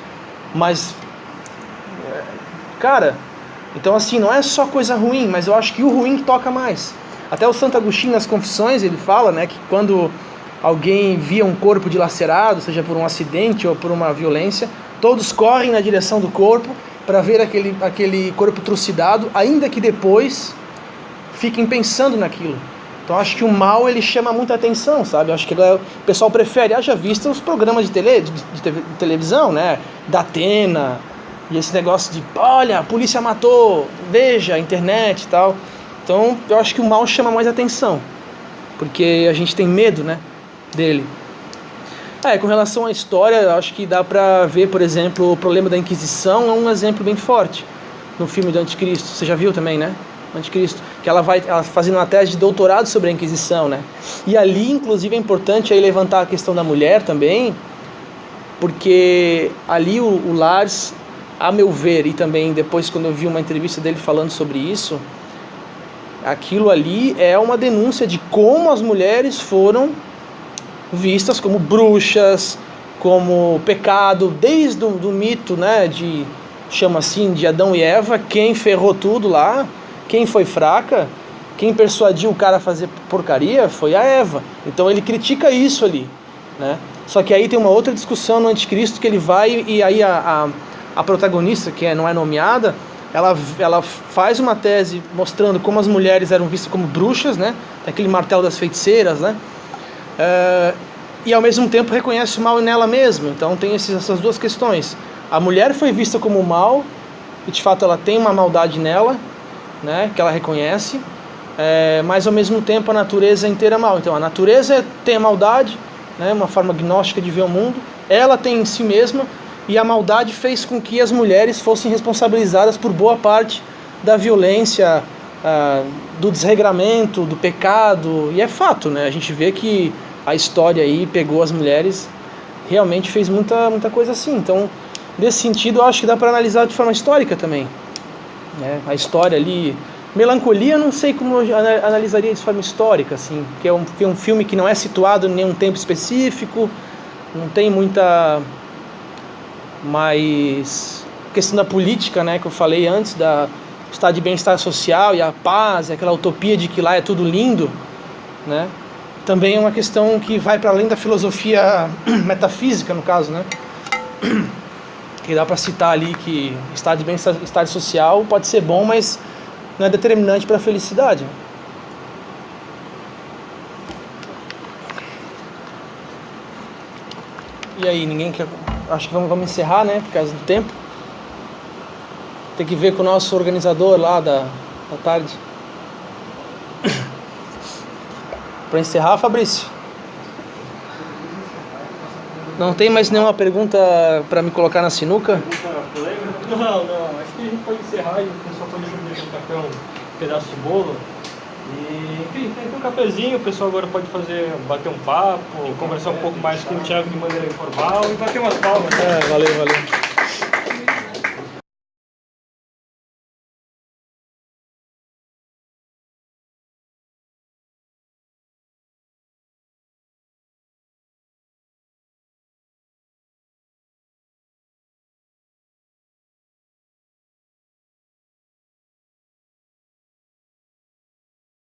Mas, cara, então assim, não é só coisa ruim, mas eu acho que o ruim toca mais. Até o Santo Agostinho, nas Confissões, ele fala, né, que quando alguém via um corpo dilacerado, seja por um acidente ou por uma violência, todos correm na direção do corpo para ver aquele corpo trucidado, ainda que depois fiquem pensando naquilo. Então acho que o mal, ele chama muita atenção, sabe? Acho que o pessoal prefere, haja vista os programas de televisão, né? Da Atena, e esse negócio de, olha, a polícia matou, veja, a internet e tal. Então eu acho que o mal chama mais atenção, porque a gente tem medo, né, dele. Com relação à história, eu acho que dá pra ver, por exemplo, o problema da Inquisição é um exemplo bem forte no filme do Anticristo. Você já viu também, né? Anticristo, que ela fazendo uma tese de doutorado sobre a Inquisição, né? E ali, inclusive, é importante aí levantar a questão da mulher também, porque ali o Lars, a meu ver, e também depois quando eu vi uma entrevista dele falando sobre isso, aquilo ali é uma denúncia de como as mulheres foram vistas como bruxas, como pecado, desde o mito, né, chama assim, de Adão e Eva, quem ferrou tudo lá, quem foi fraca, quem persuadiu o cara a fazer porcaria foi a Eva. Então ele critica isso ali, né? Só que aí tem uma outra discussão no Anticristo que ele vai, e aí a protagonista, que não é nomeada, ela faz uma tese mostrando como as mulheres eram vistas como bruxas, né? Aquele martelo das feiticeiras, né? E ao mesmo tempo reconhece o mal nela mesma. Então tem essas duas questões. A mulher foi vista como mal, e de fato ela tem uma maldade nela, né? Que ela reconhece, mas ao mesmo tempo a natureza inteira é mal. Então a natureza tem a maldade, né? Uma forma gnóstica de ver o mundo. Ela tem em si mesma, e a maldade fez com que as mulheres fossem responsabilizadas por boa parte da violência, do desregramento, do pecado. E é fato, né? A gente vê que a história aí pegou as mulheres, realmente fez muita coisa assim. Então, nesse sentido, eu acho que dá para analisar de forma histórica também, né? A história ali, Melancolia, eu não sei como eu analisaria de forma histórica, assim, porque é um filme que não é situado em nenhum tempo específico, não tem muita mais questão da política, né, que eu falei antes, da estado de bem-estar social e a paz, aquela utopia de que lá é tudo lindo, né? Também é uma questão que vai para além da filosofia metafísica, no caso, né? Que dá para citar ali que estado de bem-estar social pode ser bom, mas não é determinante para a felicidade. E aí, ninguém quer... Acho que vamos encerrar, né? Por causa do tempo. Tem que ver com o nosso organizador lá da tarde. Para encerrar, Fabrício. Não tem mais nenhuma pergunta para me colocar na sinuca? Não. Acho que a gente pode encerrar e o pessoal pode beber um café, um pedaço de bolo. E, enfim, tem um cafezinho, o pessoal agora pode bater um papo, conversar um pouco mais com o Thiago de maneira informal e bater umas palmas. Valeu.